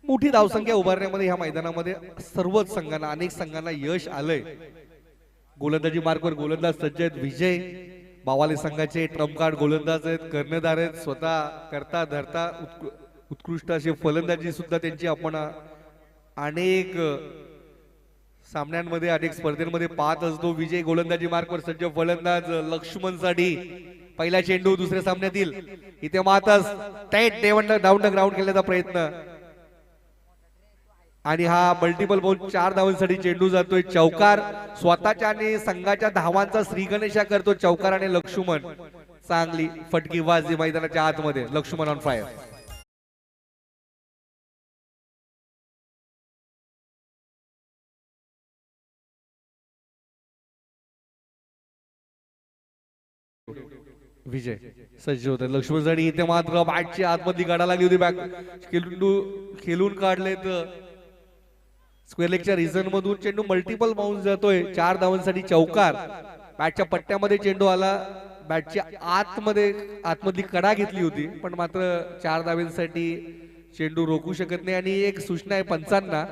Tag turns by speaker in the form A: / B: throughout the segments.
A: मोठी धावसंख्या उभारण्यामध्ये ह्या मैदानामध्ये सर्वच संघांना अनेक संघांना यश आलंय. गोलंदाजी मार्कवर गोलंदाज सज्ज आहेत. विजय बावाले संघाचे ट्रम्प कार्ड गोलंदाज आहेत, कर्णधार आहेत, स्वतः करता धरता उत्कृष्ट अशी फलंदाजी सुद्धा त्यांची आपण अनेक सामन्यांमध्ये अनेक स्पर्धेमध्ये पाहत असतो. विजय गोलंदाजी मार्कवर सज्ज फलंदाज लक्ष्मण साठी पहिला चेंडू दुसऱ्या सामन्यातील इथे मातच टाईट डाऊन द ग्राउंड केल्याचा प्रयत्न आणि हा मल्टिपल बॉल 4 धावांसाठी चेंडू जातोय. चौकार स्वतःच्या आणि संघाच्या धावांचा श्रीगणेशा करतो. चौकार आणि लक्ष्मण चांगली फटकी वाजली मैदानाच्या आतमध्ये. Laxman on fire. विजय सज्ज होते. लक्ष्मणसाठी इथे मात्र बॅटची आतमध्ये गाडा लागली होती. बॅक खेळून काढले तर स्क्वेअर लेगच्या रिझन मधून चेंडू मल्टिपल बाउन्स जातोय. 4 धावांसाठी चौकार. बॅटच्या पट्ट्यामध्ये चेंडू आला. बॅटच्या आतमधली कडा घेतली होती पण मात्र 4 धावांसाठी चेंडू रोखू शकत नाही. आणि एक सूचना आहे पंचांना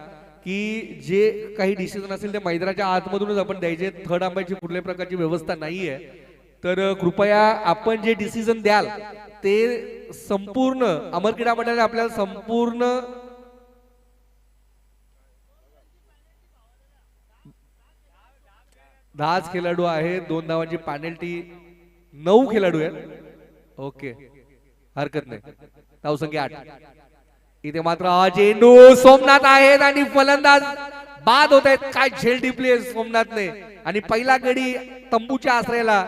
A: की जे काही डिसिजन असेल ते मैदानाच्या आतमधूनच आपण द्यायचे. थर्ड अंपायरची कुठल्याही प्रकारची व्यवस्था नाहीये. तर कृपया आपण जे डिसिजन द्याल ते संपूर्ण अमर क्रीडा मंडळाने आपल्याला संपूर्ण 10 खेळाडू आहेत. 2 धावांची पॅनल्टी. 9 खेळाडू आहेत. ओके हरकत नाही. धावसंख्या 8. इथे मात्र हा चेंडू सोमनाथ आहेत आणि फलंदाज बाद होत आहेत. काय झेल टिपली सोमनाथने आणि पहिला गडी तंबूच्या आश्रयाला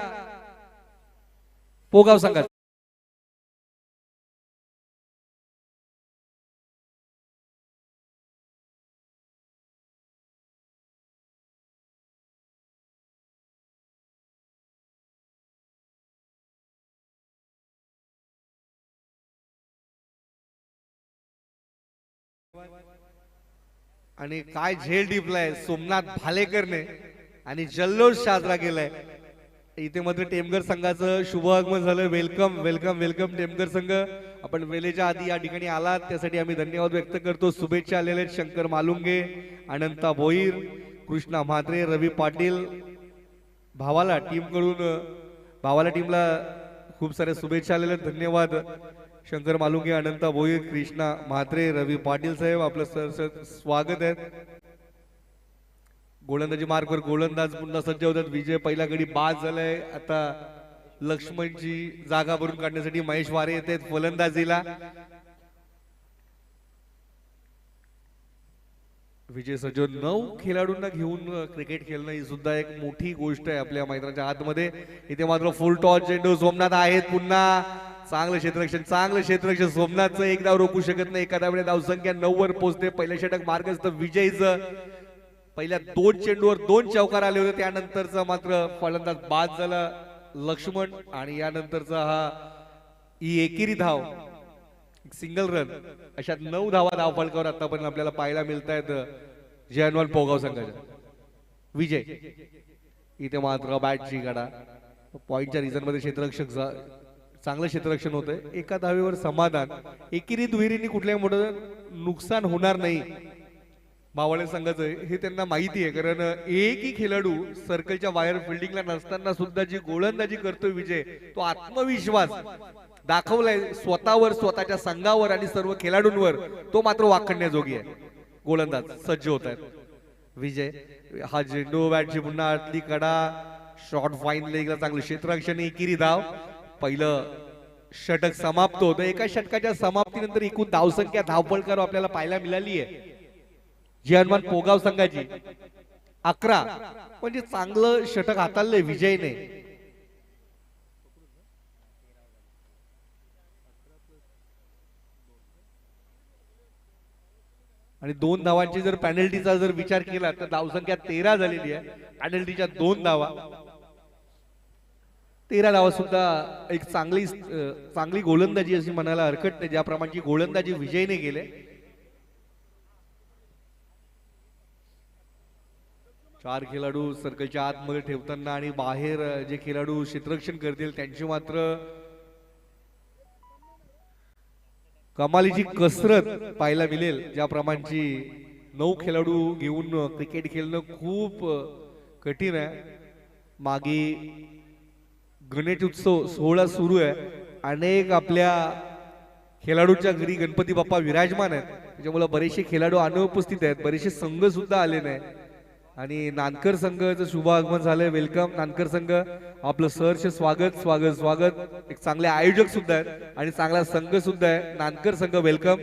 A: पोगाव संघात. आणि काय झेल टिपलाय सोमनाथ भालेकरने आणि जल्लोष साजरा केलाय. इथे मात्र टेमघर संघाचं शुभ आगमन झालं. वेलकम वेलकम वेलकम टेमघर संघ. आपण वेळेच्या आधी या ठिकाणी आलात त्यासाठी आम्ही धन्यवाद व्यक्त करतो. शुभेच्छा आलेले आहेत शंकर मालुंगे, अनंता भोईर, कृष्णा म्हात्रे, रवी पाटील. भावाला टीमला खूप साऱ्या शुभेच्छा आलेल्या आहेत. धन्यवाद शंकर मालुंगे, अनंता भोईर, कृष्णा म्हात्रे, रवी पाटील साहेब आपलं सर स्वागत आहे. गोलंदाजी मार्कवर गोलंदाज पुन्हा सज्ज होतात. विजय पहिला गडी बाद झालाय. आता लक्ष्मणची जागा भरून काढण्यासाठी महेश वारे येत आहेत फलंदाजीला. विजय सज्ज. 9 खेळाडूंना घेऊन क्रिकेट खेळणं ही सुद्धा एक मोठी गोष्ट आहे आपल्या मैदानाच्या आतमध्ये. इथे मात्र फुल टॉस चेंडू सोमनाथ आहेत. पुन्हा चांगलं क्षेत्ररक्षण सोमनाथचं एक धाव रोखू शकत नाही. एका धावने धावसंख्या 9 वर पोहोचते. पहिलं षटक मार्गस्थ विजयचं. पहिल्या 2 चेंडूवर 2 चौकार आले होते. त्यानंतरचा मात्र फलंदाज बाद झाला लक्ष्मण आणि यानंतरचा हा एकेरी धाव सिंगल रन. अशा 9 धावा धावफलकावर आतापर्यंत आपल्याला पाहायला मिळत आहेत जयनवाल पोगाव संघाच्या. विजय इथे मात्र बॅटची गाडा पॉइंटच्या रिझन मध्ये क्षेत्ररक्षक चांगलं क्षेत्ररक्षण होतंय. एका धावेवर समाधान. एकेरी दुहेरीने कुठल्याही मोठं नुकसान होणार नाही बावळे संघाचं हे त्यांना माहिती आहे. कारण एकही खेळाडू सर्कलच्या बाहेर फिल्डिंगला नसताना सुद्धा जी गोलंदाजी करतोय विजय, तो आत्मविश्वास दाखवलाय स्वतःवर, स्वतःच्या संघावर आणि सर्व खेळाडूंवर. तो मात्र वाखण्याजोगी आहे. गोलंदाज सज्ज होत आहेत. विजय हा चेंडू बॅटची पुन्हा आतली कडा. शॉर्ट फाईन लेगला चांगलं क्षेत्ररक्षण. एकेरी धाव. पहिलं षटक समाप्त होतं. एका षटकाच्या समाप्तीनंतर एकूण धावसंख्या धावफलकावर आपल्याला पाहायला मिळाली आहे हनुमान पोगाव संघाची 11. म्हणजे चांगलं षटक हाताळलंय विजयने. आणि 2 धावांची जर पॅनल्टीचा जर विचार केला तर धावसंख्या 13 झालेली आहे. पॅनल्टीच्या 2 धावा. 13 धावा सुद्धा एक चांगली गोलंदाजी अशी म्हणायला हरकत नाही. ज्याप्रमाणे गोलंदाजी विजयने केले. 4 खेळाडू सर्कलच्या आतमध्ये ठेवताना आणि बाहेर जे खेळाडू क्षेत्ररक्षण करतील त्यांची मात्र कमालीची कसरत पाहायला मिळेल. ज्या प्रमाणची 9 खेळाडू घेऊन क्रिकेट खेळणं खूप कठीण आहे. मागे गणेश उत्सव सोहळा सुरू आहे. अनेक आपल्या खेळाडूंच्या घरी गणपती बाप्पा विराजमान आहेत. त्याच्यामुळे बरेचसे खेळाडू अनुपस्थित आहेत. बरेचसे संघ सुद्धा आले नाही आणि नानकर संघाचं शुभ आगमन झालंय. वेलकम नानकर संघ, आपलं सहर्ष स्वागत स्वागत स्वागत. एक चांगले आयोजक सुद्धा आहेत आणि चांगला संघ सुद्धा आहे. नानकर संघ वेलकम.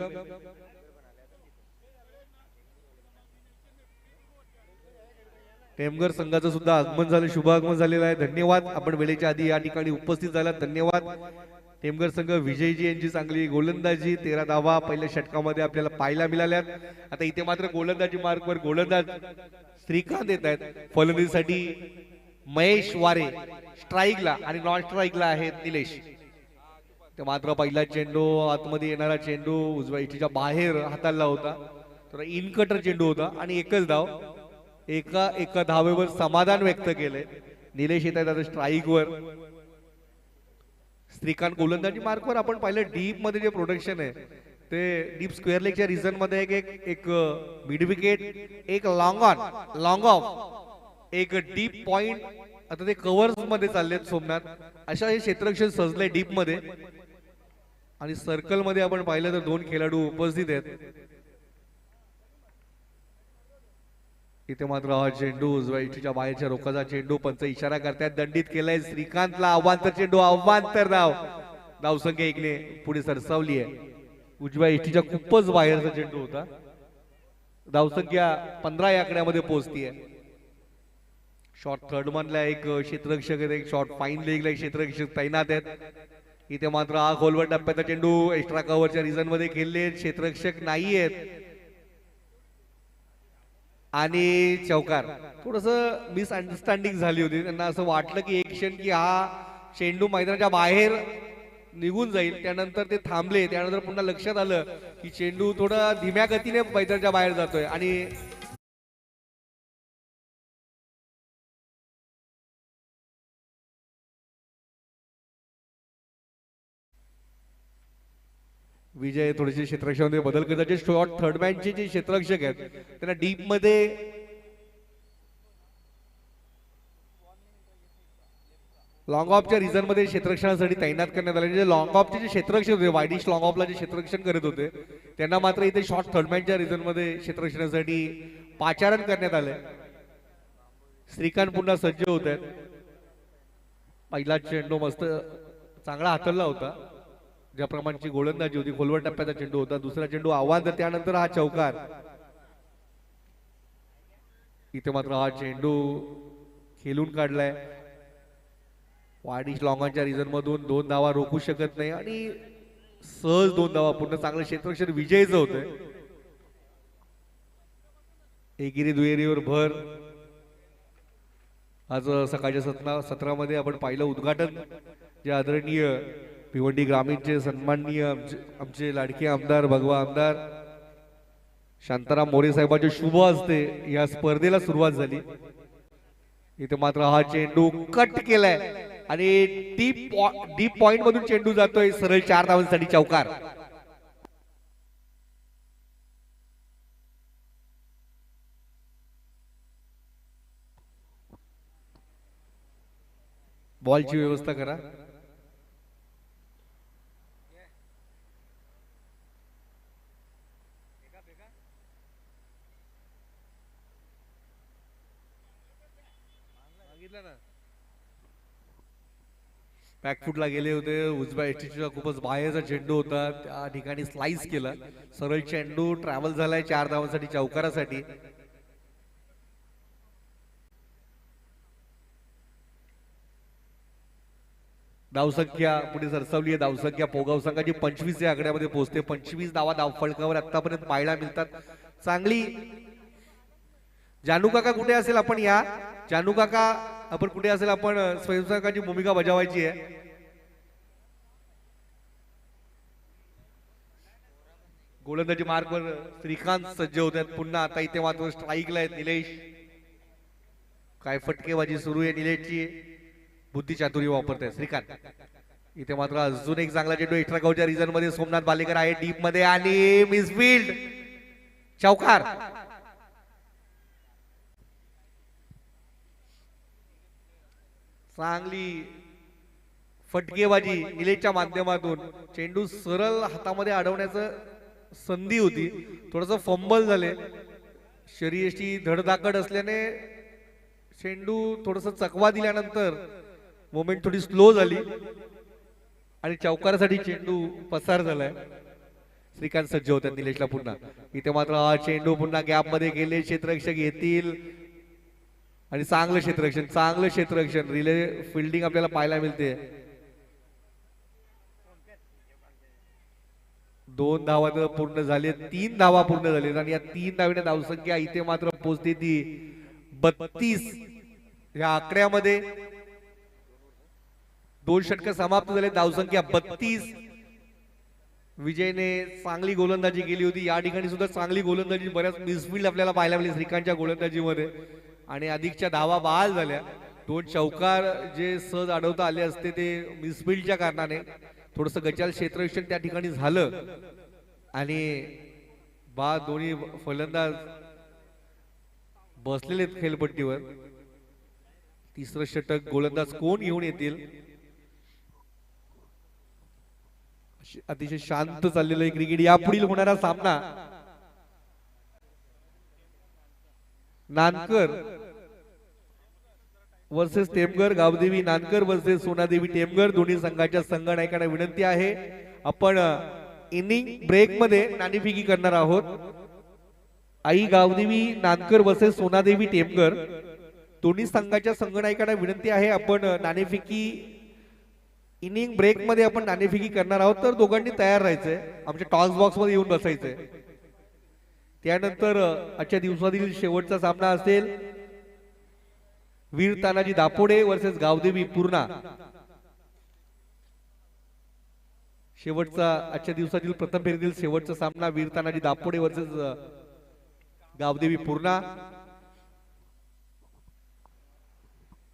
A: टेमघर संघाचं सुद्धा आगमन झालं, शुभ आगमन झालेलं आहे. धन्यवाद, आपण वेळेच्या आधी या ठिकाणी उपस्थित झाला, धन्यवाद. टेमघर संघ विजयजी यांची चांगली गोलंदाजी, 13 धावा पहिल्या षटकामध्ये आपल्याला पाहायला मिळाल्यात. आता इथे मात्र गोलंदाजी मार्कवर गोलंदाज श्रीकांत येत आहेत. फलंदाजीसाठी महेश वारे, स्ट्राईकला आणि नॉन स्ट्राईकला आहेत निलेश. ते मात्र पहिला चेंडू आतमध्ये येणारा चेंडू उजव्या इटीच्या बाहेर हाताळला होता. तर इनकटर चेंडू होता आणि एकच धाव, एका धावेवर समाधान व्यक्त केलंय. निलेश येत आहेत आता स्ट्राईकवर. श्रीकांत गोलंदाजी मार्कवर आपण पाहिलं डीप मध्ये जे प्रोडक्शन आहे ते डीप स्क्वेअर लेगच्या रिझन मध्ये एक मिड विकेट, एक लॉंग ऑफ, एक डीप पॉइंट. आता ते कव्हर्स मध्ये चाललेत सोमनाथ. अशा हे क्षेत्ररक्षण सजलंय डीप मध्ये आणि सर्कल मध्ये आपण पाहिलं तर 2 खेळाडू उपस्थित आहेत. इथे मात्र हा चेंडू उजव्या इटीच्या बाहेरच्या रोखाचा चेंडू, पंच इशारा करतात, दंडित केलाय श्रीकांतला. अवांतर चेंडू, अवांतर धाव. धावसंख्या 1 ने पुढे सरसावली आहे. उजव्या इटीच्या खूपच बाहेरचा चेंडू होता. धावसंख्या 15 या आकड्यामध्ये पोहोचतीये. शॉर्ट थर्ड मधला एक क्षेत्ररक्षक आहे, एक शॉर्ट फाईन लेगला एक क्षेत्ररक्षक तैनात आहेत. इथे मात्र हा खोलवर टप्प्याचा चेंडू एक्स्ट्रा कव्हरच्या रिझन मध्ये खेळले, क्षेत्ररक्षक नाही आहेत आणि चौकार. थोडस मिसअंडरस्टँडिंग झाली होती. त्यांना असं वाटलं की एक क्षण की हा चेंडू मैदानाच्या बाहेर निघून जाईल, त्यानंतर ते थांबले. त्यानंतर पुन्हा लक्षात आलं की चेंडू थोडा धीम्या गतीने मैदानाच्या बाहेर जातोय आणि विजय थोडेसे क्षेत्ररक्षणामध्ये बदल करतात. शॉर्ट थर्ड मॅनचे जे क्षेत्ररक्षक आहेत त्यांना डीप मध्ये लॉंग ऑफच्या रिझन मध्ये क्षेत्ररक्षणासाठी तैनात करण्यात आले. म्हणजे लॉंग ऑफचे जे क्षेत्ररक्षक होते, वायडिश लॉंग ऑफला जे क्षेत्ररक्षण करत होते, त्यांना मात्र इथे शॉर्ट थर्ड मॅनच्या रिझन मध्ये क्षेत्ररक्षणासाठी पाचारण करण्यात आले. श्रीकांत पुन्हा सज्ज होत आहेत. पहिला चेंडू मस्त चांगला हाताळला होता, ज्या प्रमाणची गोलंदाजी होती. खोलवर टप्प्याचा चेंडू होता. दुसरा चेंडू आव्हान, त्यानंतर हा चौकार. इथे मात्र हा चेंडू खेळून काढलाय. वाडिश लॉंगांच्या रिझन मधून 2 धावा रोखू शकत नाही आणि सहज 2 धावा. पूर्ण चांगलं क्षेत्ररक्षण विजयीचं होतंय. एकेरी दुहेरीवर भर. आज सकाळच्या सत्रामध्ये आपण पाहिलं उद्घाटन जे आदरणीय भिवंडी ग्रामीणचे सन्माननीय आमचे लाडके आमदार भगवा आमदार शांताराम मोरे साहेबांच्या शुभ हस्ते या स्पर्धेला सुरुवात झाली. इथे मात्र हा चेंडू कट केलाय आणि डीप पॉइंट मधून चेंडू जातोय सरळ 4 धावांसाठी चौकार. बॉलची व्यवस्था करा. बॅकफुटला गेले होते. उजव्या एटीच्या खूपच बाहेरचा चेंडू होता, त्या ठिकाणी स्लाइस केला. सरळ चेंडू ट्रॅव्हल झालाय 4 धावांसाठी चौकारासाठी. धावसंख्या पुढे सरसावली आहे. धावसंख्या पोगाव संघाची 25 या आकड्यामध्ये पोहोचते. 25 धावा धावफलकावर आतापर्यंत पाहायला मिळतात. चांगली. जानू काका कुठे असेल आपण या. जानू काका आपण कुठे असेल आपण स्वयंसेवकाची भूमिका बजावायची आहे. गोलंदाजी मार्कवर श्रीकांत सज्ज होत आहेत पुन्हा. आता इथे मात्र स्ट्राईकला आहेत निलेश. काय फटकेबाजी सुरू आहे निलेशची. बुद्धी चातुर्य वापरत आहे श्रीकांत. इथे मात्र अजून एक चांगला चेंडू एक्स्ट्रा कव्हरच्या रिजन मध्ये सोमनाथ बालेकर आहे डीप मध्ये आणि मिसफील्ड चौकार. चांगली फटकेबाजी निलेशच्या माध्यमातून चेंडू सरळ हातामध्ये अडवण्याचं संधी होती. थोडस फंबल झाले. शरीराची धडधाकड असल्याने चेंडू थोडस चकवा दिल्यानंतर मोमेंट थोडी स्लो झाली आणि चौकारासाठी चेंडू पसार झालाय. श्रीकांत सज्ज होत्या निलेशला पुन्हा. इथे मात्र हा चेंडू पुन्हा गॅप मध्ये गेले. क्षेत्ररक्षक येतील आणि चांगलं क्षेत्ररक्षण रिले फिल्डिंग आपल्याला पाहायला मिळते. 2 धावा पूर्ण झाले. 3 धावा पूर्ण झाले आणि या 3 धावेने धावसंख्या इथे मात्र पोहोचते ती 32. या आकड्यामध्ये 2 षटक समाप्त झाले. धावसंख्या 32. विजयने चांगली गोलंदाजी केली होती. या ठिकाणी सुद्धा चांगली गोलंदाजी, बऱ्याच मिसफील्ड आपल्याला पाहायला मिळाली श्रीकांतच्या गोलंदाजीमध्ये आणि अधिकच्या धावा बहाल झाल्या. 2 चौकार जे सहज अडवता आले असते ते मिसफील्डच्या कारणाने थोडस गचाल क्षेत्ररक्षण त्या ठिकाणी झालं आणि दोन्ही फलंदाज बसलेले खेळपट्टीवर. तिसरं षटक गोलंदाज कोण घेऊन येतील. अतिशय शांत चाललेलं क्रिकेट. यापुढील होणारा सामना नानकर वर्सेस टेमघर. गावदेवी नानकर वर्सेस सोनादेवी टेमघर. दोन्ही संघाच्या संघनायकांना विनंती आहे आपण इनिंग ब्रेक मध्ये नाणेफेकी करणार आहोत. आई गावदेवी नानकर वर्सेस सोनादेवी टेमघर. दोन्ही संघाच्या संघनायकांना विनंती आहे आपण नाणेफेकी इनिंग ब्रेक मध्ये आपण नाणेफेकी करणार आहोत. तर दोघांनी तयार राहायचंय. आमच्या टॉस बॉक्स मध्ये येऊन बसायचंय. त्यानंतर आजच्या दिवसातील शेवटचा सामना असेल वीर तानाजी दापोडे वर्सेस गावदेवी पूर्णा. शेवटचा आजच्या दिवसातील प्रथम फेरीतील शेवटचा सामना वीर तानाजी दापोडे वर्सेस गावदेवी पूर्णा.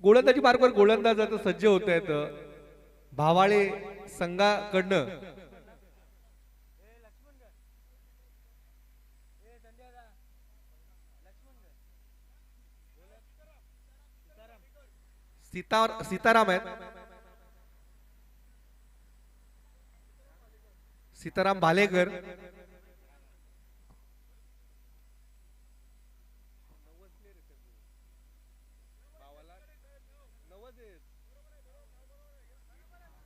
A: गोलंदाजी मार्गावर गोलंदाज आता सज्ज होत आहेत भावाळे संघाकडनं. सीताराम आहेत. सीताराम भालेकर.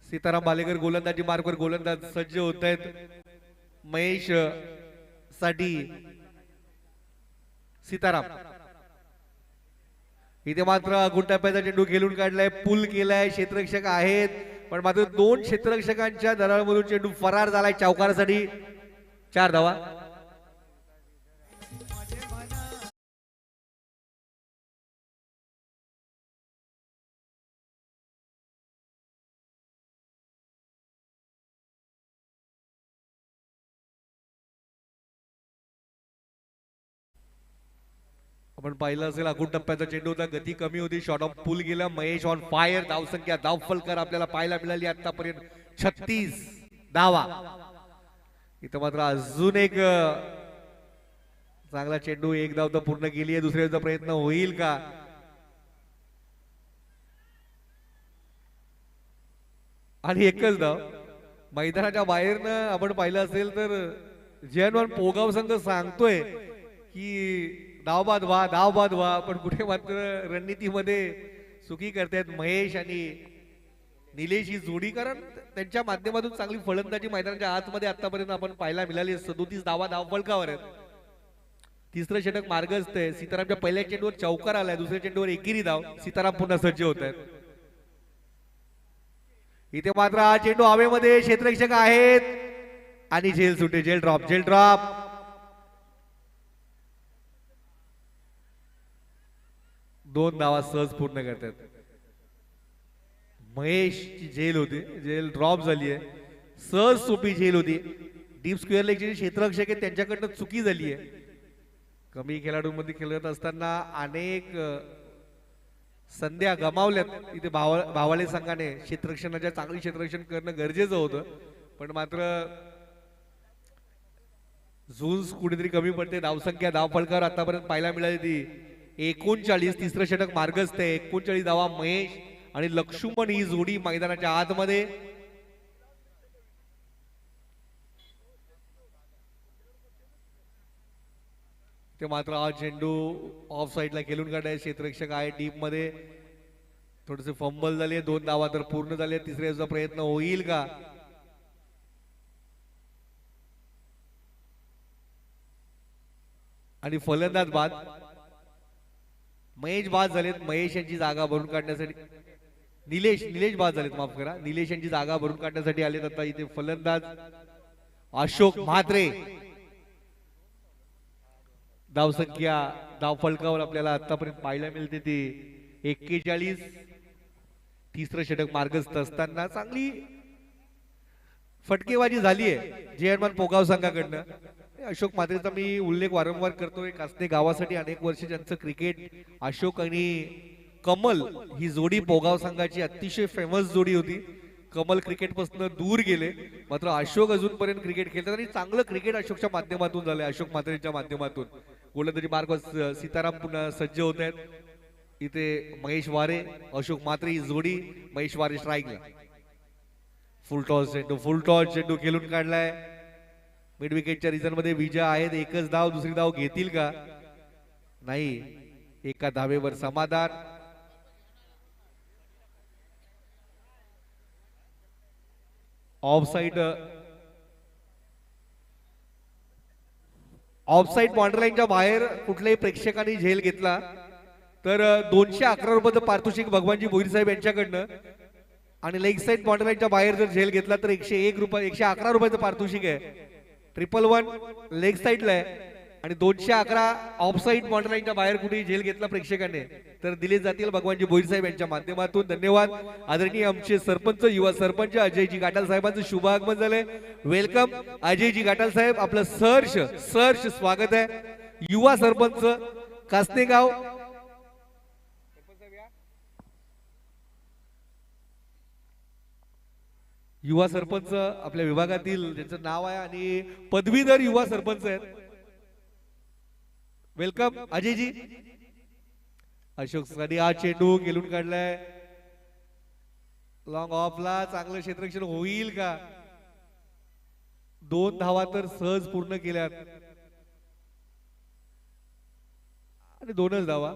A: सीताराम भालेकर गोलंदाजी मार्गावर गोलंदाज सज्ज होत आहेत. महेश साठी सीताराम. इथे मात्र गुंटाप्याचा चेंडू खेळून काढलाय. पूल केलाय. क्षेत्ररक्षक आहेत पण मात्र 2 क्षेत्ररक्षकांच्या दरामधून चेंडू फरार झालाय. चौकारासाठी 4 धावा. आपण पाहिलं असेल अगुण टप्प्याचा चेंडू होता. गती कमी होती. शॉर्ट ऑफ पूल गेला. Mahesh on fire. धावसंख्या धावफलकर आपल्याला पाहायला मिळाली आतापर्यंत 36 धावा. इथं मात्र अजून एक चांगला चेंडू. 1 धाव तर पूर्ण केली आहे. दुसऱ्याचा प्रयत्न होईल का. आणि एकच धाव. मैदानाच्या बाहेरनं आपण पाहिलं असेल तर जेएन पोगाव संघ सांगतोय की धावबाद व्हा पण कुठे मात्र रणनीतीमध्ये चुकी करतायत महेश आणि निलेश ही जोडी. कारण त्यांच्या माध्यमातून चांगली फलंदाजी मैदानाच्या आतमध्ये आतापर्यंत आपण पाहायला मिळाली. 37 धावा धावफलकावर आहेत. तिसरं षटक मार्गस्थ आहे. सीतारामच्या पहिल्या चेंडूवर चौकार आलाय. दुसऱ्या चेंडूवर एकेरी धाव. सीताराम पुन्हा सज्ज होत आहेत. इथे मात्र हा चेंडू हवेमध्ये. क्षेत्ररक्षक आहेत आणि झेल सुटे. झेल ड्रॉप. दोन धावा सहज पूर्ण करतात. महेशची झेल होती. झेल ड्रॉप झाली आहे. सहज सोपी झेल होती. डीप स्क्वेअर लेगचे क्षेत्ररक्षक आहेत त्यांच्याकडनं चुकी झाली आहे. कमी खेळाडूंमध्ये खेळत असताना अनेक संध्या गमावल्यात इथे भावाले संघाने. क्षेत्ररक्षणाच्या चांगली क्षेत्ररक्षण करणं गरजेचं होतं, पण मात्र झुंज कुठेतरी कमी पडते. धावसंख्या धाव फलकावर आतापर्यंत पाहायला मिळाली ती 39. तिसरं षटक मार्गस्थ आहे. 39 धावा महेश आणि लक्ष्मण ही जोडी मैदानाच्या आतमध्ये. ते मात्र हा चेंडू ऑफ साईडला खेळून काढाय. क्षेत्ररक्षक आहे डीप मध्ये. थोडेसे फंबल झाले. 2 धावा तर पूर्ण झाले. तिसऱ्याचा प्रयत्न होईल का? आणि फलंदाज बाद. महेश बाद झालेत. महेश यांची जागा भरून काढण्यासाठी निलेश बाद झालेत, माफ करा. निलेश यांची जागा भरून काढण्यासाठी आलेत आता इथे फलंदाज अशोक म्हात्रे. धावसंख्या धाव फलकावर आपल्याला आतापर्यंत पाहायला मिळते ती 41. तिसरं षटक मार्गस्थ असताना चांगली फटकेबाजी झाली आहे जेएनमान पोगाव संघाकडनं. अशोक म्हात्रेचा मी उल्लेख वारंवार करतोय. कासने गावासाठी अनेक वर्ष ज्यांचं क्रिकेट, अशोक आणि कमल ही जोडी पोगाव संघाची अतिशय फेमस जोडी होती. कमल क्रिकेट पासून दूर गेले, मात्र अशोक अजूनपर्यंत क्रिकेट खेळतात आणि चांगलं क्रिकेट अशोकच्या माध्यमातून झालंय. अशोक म्हात्रेच्या माध्यमातून गोलंदाजी मार्ग सीताराम पुन्हा सज्ज होत आहेत. इथे महेश वारे, अशोक म्हात्रे ही जोडी. महेश वारे स्ट्राईकला. फुल टॉस चेंडू खेळून काढलाय. मिड विकेटच्या रिझन मध्ये विजय आहेत. एकच धाव, दुसरी धाव घेतील का? नाही. एका धावेवर समाधान. ऑफसाईड बॉर्डर लाईनच्या बाहेर कुठल्याही प्रेक्षकांनी झेल घेतला तर 211 रुपयाचं पारितोषिक भगवानजी भोईर साहेब यांच्याकडनं. आणि लेग साईड बॉर्डर लाईनच्या बाहेर जर झेल घेतला तर 111 रुपयाचं पारितोषिक आहे. 111 लेग साईडला आहे आणि 211 ऑफ साईड बॉर्डर लाईनच्या बाहेर कुठेही झेल घेतला प्रेक्षकाने तर दिले जातील भगवानजी भोईर साहेब यांच्या माध्यमातून. धन्यवाद. आदरणीय आमचे सरपंच, युवा सरपंच अजयजी घाटाल साहेबांचं शुभ आगमन झालंय. वेलकम अजयजी घाटाल साहेब. आपलं सहर्ष स्वागत आहे. युवा सरपंच कासनेगाव. युवा सरपंच आपल्या विभागातील ज्यांचं नाव आहे आणि पदवीधर युवा सरपंच आहेत. वेलकम अजयजी. अशोक सनी हा चेंडू गेलून काढलाय. लॉंग ऑफला चांगलं क्षेत्ररक्षण होईल का? 2 धावा तर सहज पूर्ण केल्यात आणि 2च धावा.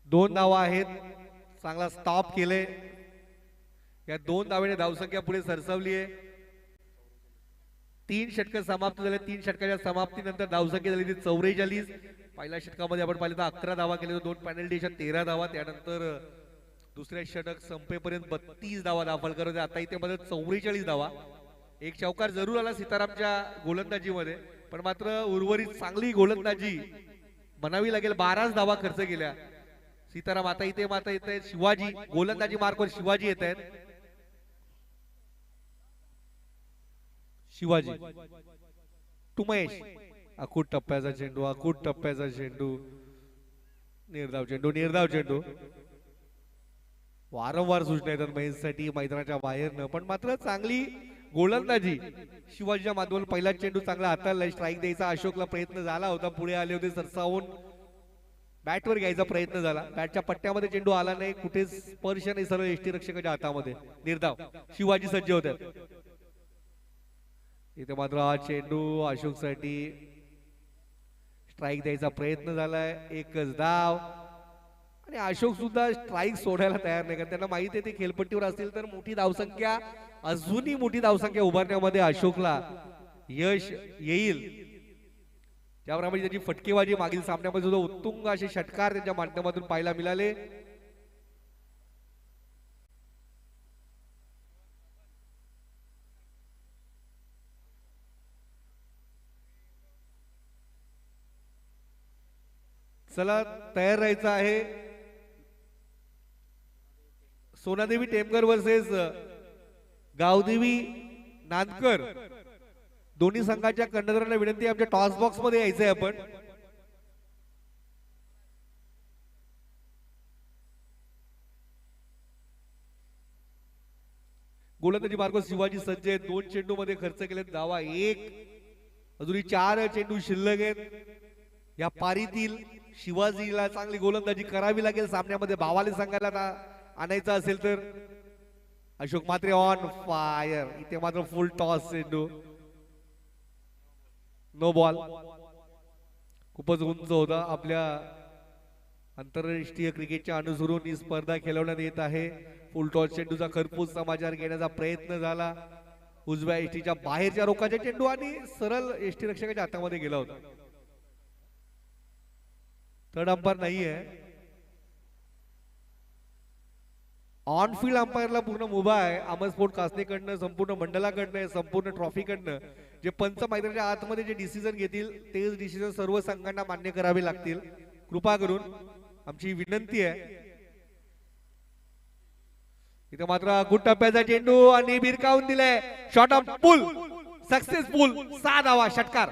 A: दोन धावा आहेत. चांगला स्टॉप केले. या 2 धावेने धावसंख्या पुढे सरसावली आहे. 3 षटक समाप्त झाले. 3 षटकाच्या समाप्तीनंतर धावसंख्या झाली ती 44. पहिल्या षटकामध्ये आपण पाहिलं तर 11 धावा केल्या, 2 पेनल्टीच्या 13 धावा. त्यानंतर दुसऱ्या षटक संपेपर्यंत 32 धावा दाखल करत होते. आता इथे मध्ये 44 धावा. एक चौकार जरूर आला सीतारामच्या गोलंदाजीमध्ये, पण मात्र उर्वरित चांगली गोलंदाजी म्हणावी लागेल. 12 धावा खर्च केल्या सीताराम. आता इथे माता येत आहेत शिवाजी. गोलंदाजी मार्कवर शिवाजी येत आहेत. शिवाजी टू महेश. अकूट टप्प्याचा चेंडू. निर्धाव चेंडू. वारंवार सूचना येतात महेशसाठी मैदानाच्या बाहेरनं, पण मात्र चांगली गोलंदाजी शिवाजीच्या माध्यमातून. पहिला चेंडू चांगला हाताळला. स्ट्राईक द्यायचा अशोकला प्रयत्न झाला होता. पुढे आले होते सरसावून बॅटवर घ्यायचा प्रयत्न झाला. बॅटच्या पट्ट्यामध्ये चेंडू आला नाही. कुठे स्पर्श नाही. सरळ एसटी रक्षकाच्या हातामध्ये. निर्धाव. शिवाजी सज्ज होतात. इथे मात्र हा चेंडू अशोक साठी स्ट्राईक द्यायचा प्रयत्न झालाय, एकच धाव. आणि अशोक सुद्धा स्ट्राईक सोडायला तयार नाही, कारण त्यांना माहिती आहे ते खेळपट्टीवर असतील तर मोठी धावसंख्या, अजूनही मोठी धावसंख्या उभारण्यामध्ये अशोकला यश येईल. ज्याप्रमाणे त्याची फटकेबाजी मागील सामन्यामध्ये सुद्धा उत्तुंग असे षटकार त्यांच्या माध्यमातून पाहायला मिळाले. चला तयार राहायचं आहे. सोनादेवी टेमकर वर्सेस गावदेवी नांदकर. दोन्ही संघाच्या कर्णधारांना विनंती, आमच्या टॉस बॉक्स मध्ये यायचंय आपण. गोलंदाजी मार्ग शिवाजी सज्ज आहेत. 2 चेंडू मध्ये खर्च केले धावा 1. अजूनही 4 चेंडू शिल्लक आहेत. या पारीतील शिवाजीला चांगली गोलंदाजी करावी लागेल सामन्यामध्ये भावाले संघाला आणायचं असेल तर. अशोक मात्रे ऑन फायर. इथे मात्र फुल टॉस चेंडू, नो बॉल. खूपच उंच होता. आपल्या आंतरराष्ट्रीय क्रिकेटच्या अनुसरून ही स्पर्धा खेळवण्यात येत आहे. फुल टॉस चेंडूचा खरपूस समाचार घेण्याचा प्रयत्न झाला. उजव्या एसटीच्या बाहेरच्या रोखाचा चेंडू आणि सरळ एसटी रक्षकाच्या हातामध्ये गेला होता. थर्ड अंपायर नाहीये. ऑन फील्ड अंपायरला पूर्ण मुभा आहे. अमर स्पोर्ट कासनेकडनं, संपूर्ण मंडळाकडनं, संपूर्ण ट्रॉफीकडनं जे पंच मैदानाच्या आतमध्ये जे डिसिजन घेतील तेच डिसिजन सर्व संघांना मान्य करावे लागतील. कृपा करून आमची विनंती आहे. इथे मात्र गुड टप्प्याचा चेंडू आणि भिरकावून दिलाय. Shot of pull successful. 6 धावा षटकार.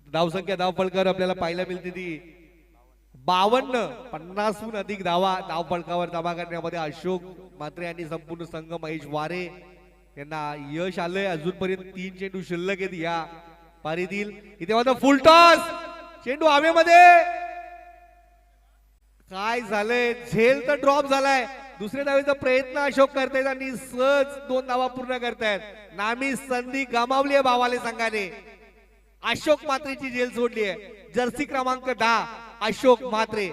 A: धावसंख्या धाव फलकावर आपल्याला पाहायला मिळते ती 52. 50हून अधिक धावा धाव फलकावर जमा करण्यामध्ये अशोक मात्रे आणि संपूर्ण संघ महेश वारे यांना यश आलंय. अजूनपर्यंत 3 चेंडू शिल्लक आहेत या पारीतील. इथे मात्र फुल टॉस चेंडू हवेमध्ये. काय झालंय, झेल तर ड्रॉप झालाय. दुसऱ्या धावेचा प्रयत्न अशोक करतायत आणि सहज 2 धावा पूर्ण करतायत. नामी संधी गमावली आहे भावाले संघाने. अशोक मात्रेची झेल सोडली आहे. जर्सी क्रमांक 10 अशोक मात्रे.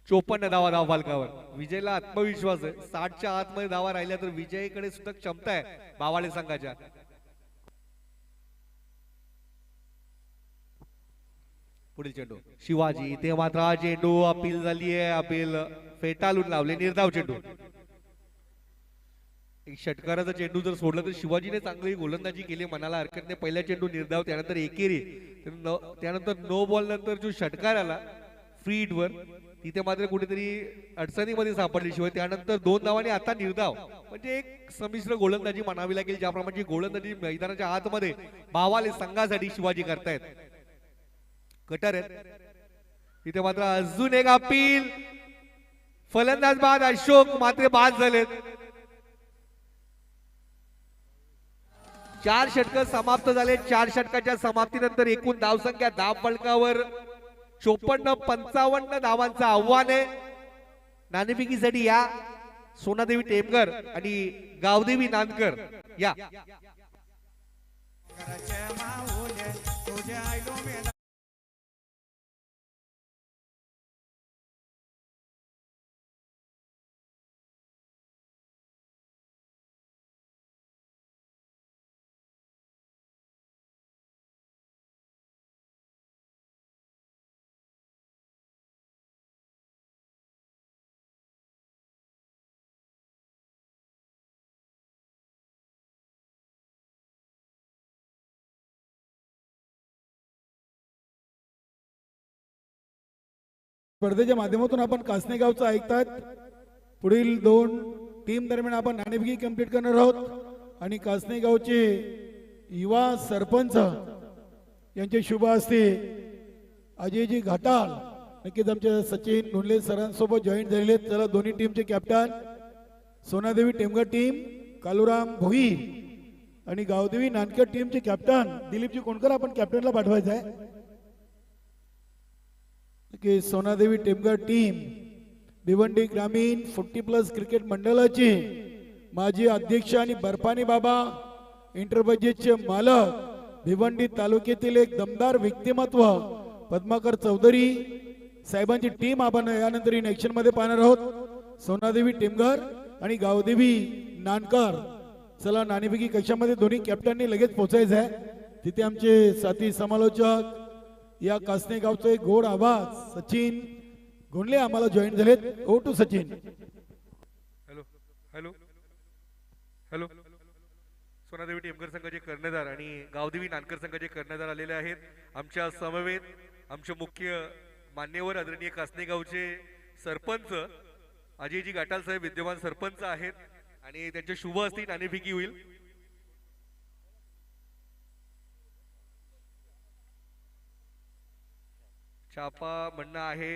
A: चोपन्न धावा धाव फलकावर. विजयला आत्मविश्वास आहे. 60च्या आतमध्ये धावा राहिल्या तर विजयकडे सुद्धा क्षमता आहे भावाले संघाच्या. पुढील चेंडू शिवाजी. इथे मात्र चेंडू अपील झाली आहे. अपील फेटाळून लावले. निर्धाव चेंडू. एक षटकाराचा चेंडू जर सोडला तर शिवाजीने चांगली गोलंदाजी केली, मनाला हरकत नाही. पहिला चेंडू निर्धाव, त्यानंतर एकेरी, त्यानंतर नो बॉल नंतर जो षटकार आला फ्री वर तिथे मात्र कुठेतरी अडचणीमध्ये सापडली शिवाय. त्यानंतर 2 धावांनी आता निर्धाव. म्हणजे एक संमिश्र गोलंदाजी म्हणावी लागेल. ज्याप्रमाणे गोलंदाजी मैदानाच्या आतमध्ये भावाले संघासाठी शिवाजी करतायत. कटर आहेत. तिथे मात्र अजून एक अपील. फलंदाज बाद अशोक मात्र बाद झालेत. 4 षटक समाप्त झाले. 4 षटकाच्या समाप्तीनंतर एकूण धावसंख्या धाव फलकावर 54-55 धावांचं आव्हान आहे. नाणेफेकीसाठी या सोनादेवी टेमकर आणि गावदेवी नांदकर या.
B: स्पर्धेच्या माध्यमातून आपण कासने गावचं ऐकतात. पुढील 2 टीम दरम्यान आपण नाणेफेकी कंप्लीट करणार आहोत आणि कासने गावचे युवा सरपंच यांचे शुभ हस्ते अजयजी घाटाळ नक्कीच आमच्या सचिन ढोंडले सरांसोबत जॉईन झालेले. चला दोन्ही टीमचे कॅप्टन सोनादेवी टेमकर टीम कालुराम भोई आणि गावदेवी नानकर टीमचे कॅप्टन दिलीपजी कोणकर आपण कॅप्टनला पाठवायचं आहे की सोनादेवी टेमघर टीम भिवंडी ग्रामीण 40+ क्रिकेट मंडळाचे माजी अध्यक्ष आणि बर्फानी बाबा इंटरबजेटचे मालक भिवंडी तालुक्यातील एक दमदार व्यक्तिमत्व पद्माकर चौधरी साहेबांची टीम आपण यानंतर इन ऍक्शन मध्ये पाहणार आहोत। सोनादेवी टेमघर आणि गावदेवी नानकर, चला नाणेफेकी कक्षामध्ये दोन्ही कॅप्टननी लगेच पोहोचायचं आहे। तिथे आमचे साथी समालोचक या कासने गावचा एक गोड आवाज सचिन गोंडले आम्हाला जॉईन झालेत। Over to Sachin.
A: Hello hello hello, Sonadevi Temghar संघाचे कर्णधार आणि गावदेवी नानकर संघाचे कर्णधार आलेले आहेत आमच्या समवेत। आमचे मुख्य मान्यवर आदरणीय कासने गावचे सरपंच अजयजी गाटाल साहेब विद्यमान सरपंच आहेत आणि त्यांच्या शुभ हस्ते नाणेफेकी होईल। छापा म्हणणं आहे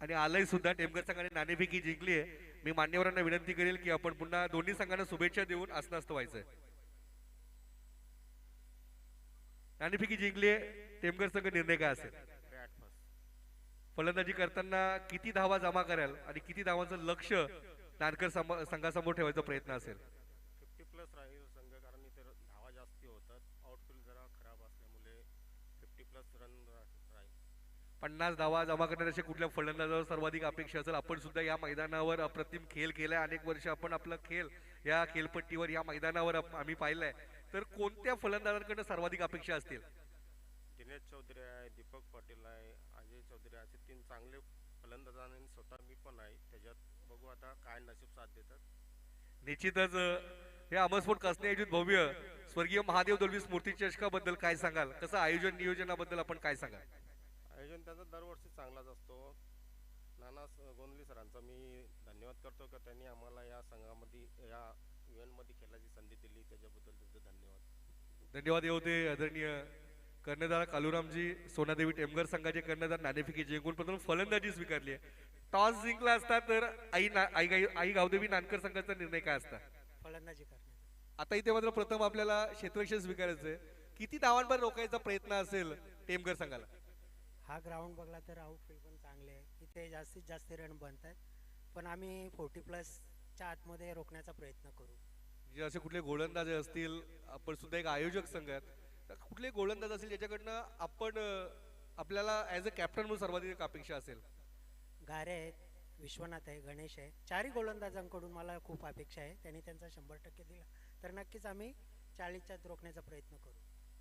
A: आणि आलंय सुद्धा। टेमघर संघाने नाणेफेकी जिंकली आहे। मी मान्यवरांना विनंती करेल की आपण पुन्हा दोन्ही संघांना शुभेच्छा देऊन असनास्त व्हायचंय। नाणेफेकी जिंकली आहे, टेमघर संघ निर्णय काय असेल? फलंदाजी करताना किती धावा जमा कराल आणि किती धावांचं लक्ष नानकर संघासमोर ठेवायचा प्रयत्न असेल?
C: 50+ राहील संघ, कारण इथे धावा जास्ती होतात। आउटफील्ड जरा खराब असल्यामुळे 50+ रन राहील।
A: 50 धावा जमा करण्याचे कुठल्या फलंदाजावर सर्वाधिक अपेक्षा असेल? आपण सुद्धा या मैदानावर अप्रतिम खेळ केलाय, अनेक वर्ष आपण आपला खेळ या खेळपट्टीवर या मैदानावर आम्ही पाहिलाय, तर कोणत्या फलंदाजांकडे सर्वाधिक अपेक्षा असतील?
C: दिनेश चौधरी आहे, दीपक पाटील आहे, अजय चौधरी, असे 3 चांगले फलंदाज आणि स्वतः मी पण आहे त्याच्यात। बघू आता काय नशीब साथ देतात।
A: निश्चितच हे अमरस्फोट कासने आयोजित भव्य स्वर्गीय महादेव दळवी स्मृती चषकाबद्दल काय सांगाल? कसं आयोजन नियोजनाबद्दल आपण काय सांगाल?
C: आयोजन त्याचा दरवर्षी चांगलाच असतो। नाना गोंदली सरांचा मी धन्यवाद करतो की त्यांनी आम्हाला या संघामध्ये या इव्हेंटमध्ये खेळायची संधी दिली, त्याच्याबद्दल त्यांचे धन्यवाद।
A: धन्यवाद होते आदरणीय कर्णधार कालुरामजी। सोनादेवी टेमघर संघाचे कर्णधार नाणेफेकी जिंकून प्रथम फलंदाजी स्वीकारली आहे। टॉस जिंकला असता तर आई गावदेवी नानकर संघाचा निर्णय काय असता?
D: फलंदाजी करण्याचा।
A: आता इथे मात्र प्रथम आपल्याला क्षेत्ररक्षण स्वीकारायचंय। किती धावांवर रोखायचा प्रयत्न असेल टेमघर संघाला?
D: हा ग्राउंड बघला तर आउटफील्ड पण चांगले आहे, इथे जास्तीत जास्त रन बनतात, पण आम्ही 40+ च्या आतमध्ये रोखण्याचा प्रयत्न करू।
A: जे असे कुठले गोलंदाज असतील, आपण सुद्धा एक आयोजक संघ आहेत, तर कुठले गोलंदाज असेल ज्याच्याकडनं आपण आपल्याला ऍज अ कॅप्टन म्हणून सर्वाधिक अपेक्षा असेल?
D: गारे आहेत, विश्वनाथ आहे, गणेश आहे, 4ही गोलंदाजांकडून मला खूप अपेक्षा आहे। त्यांनी त्यांचा 100% दिला तर नक्कीच आम्ही 40च्या आत रोखण्याचा प्रयत्न करू।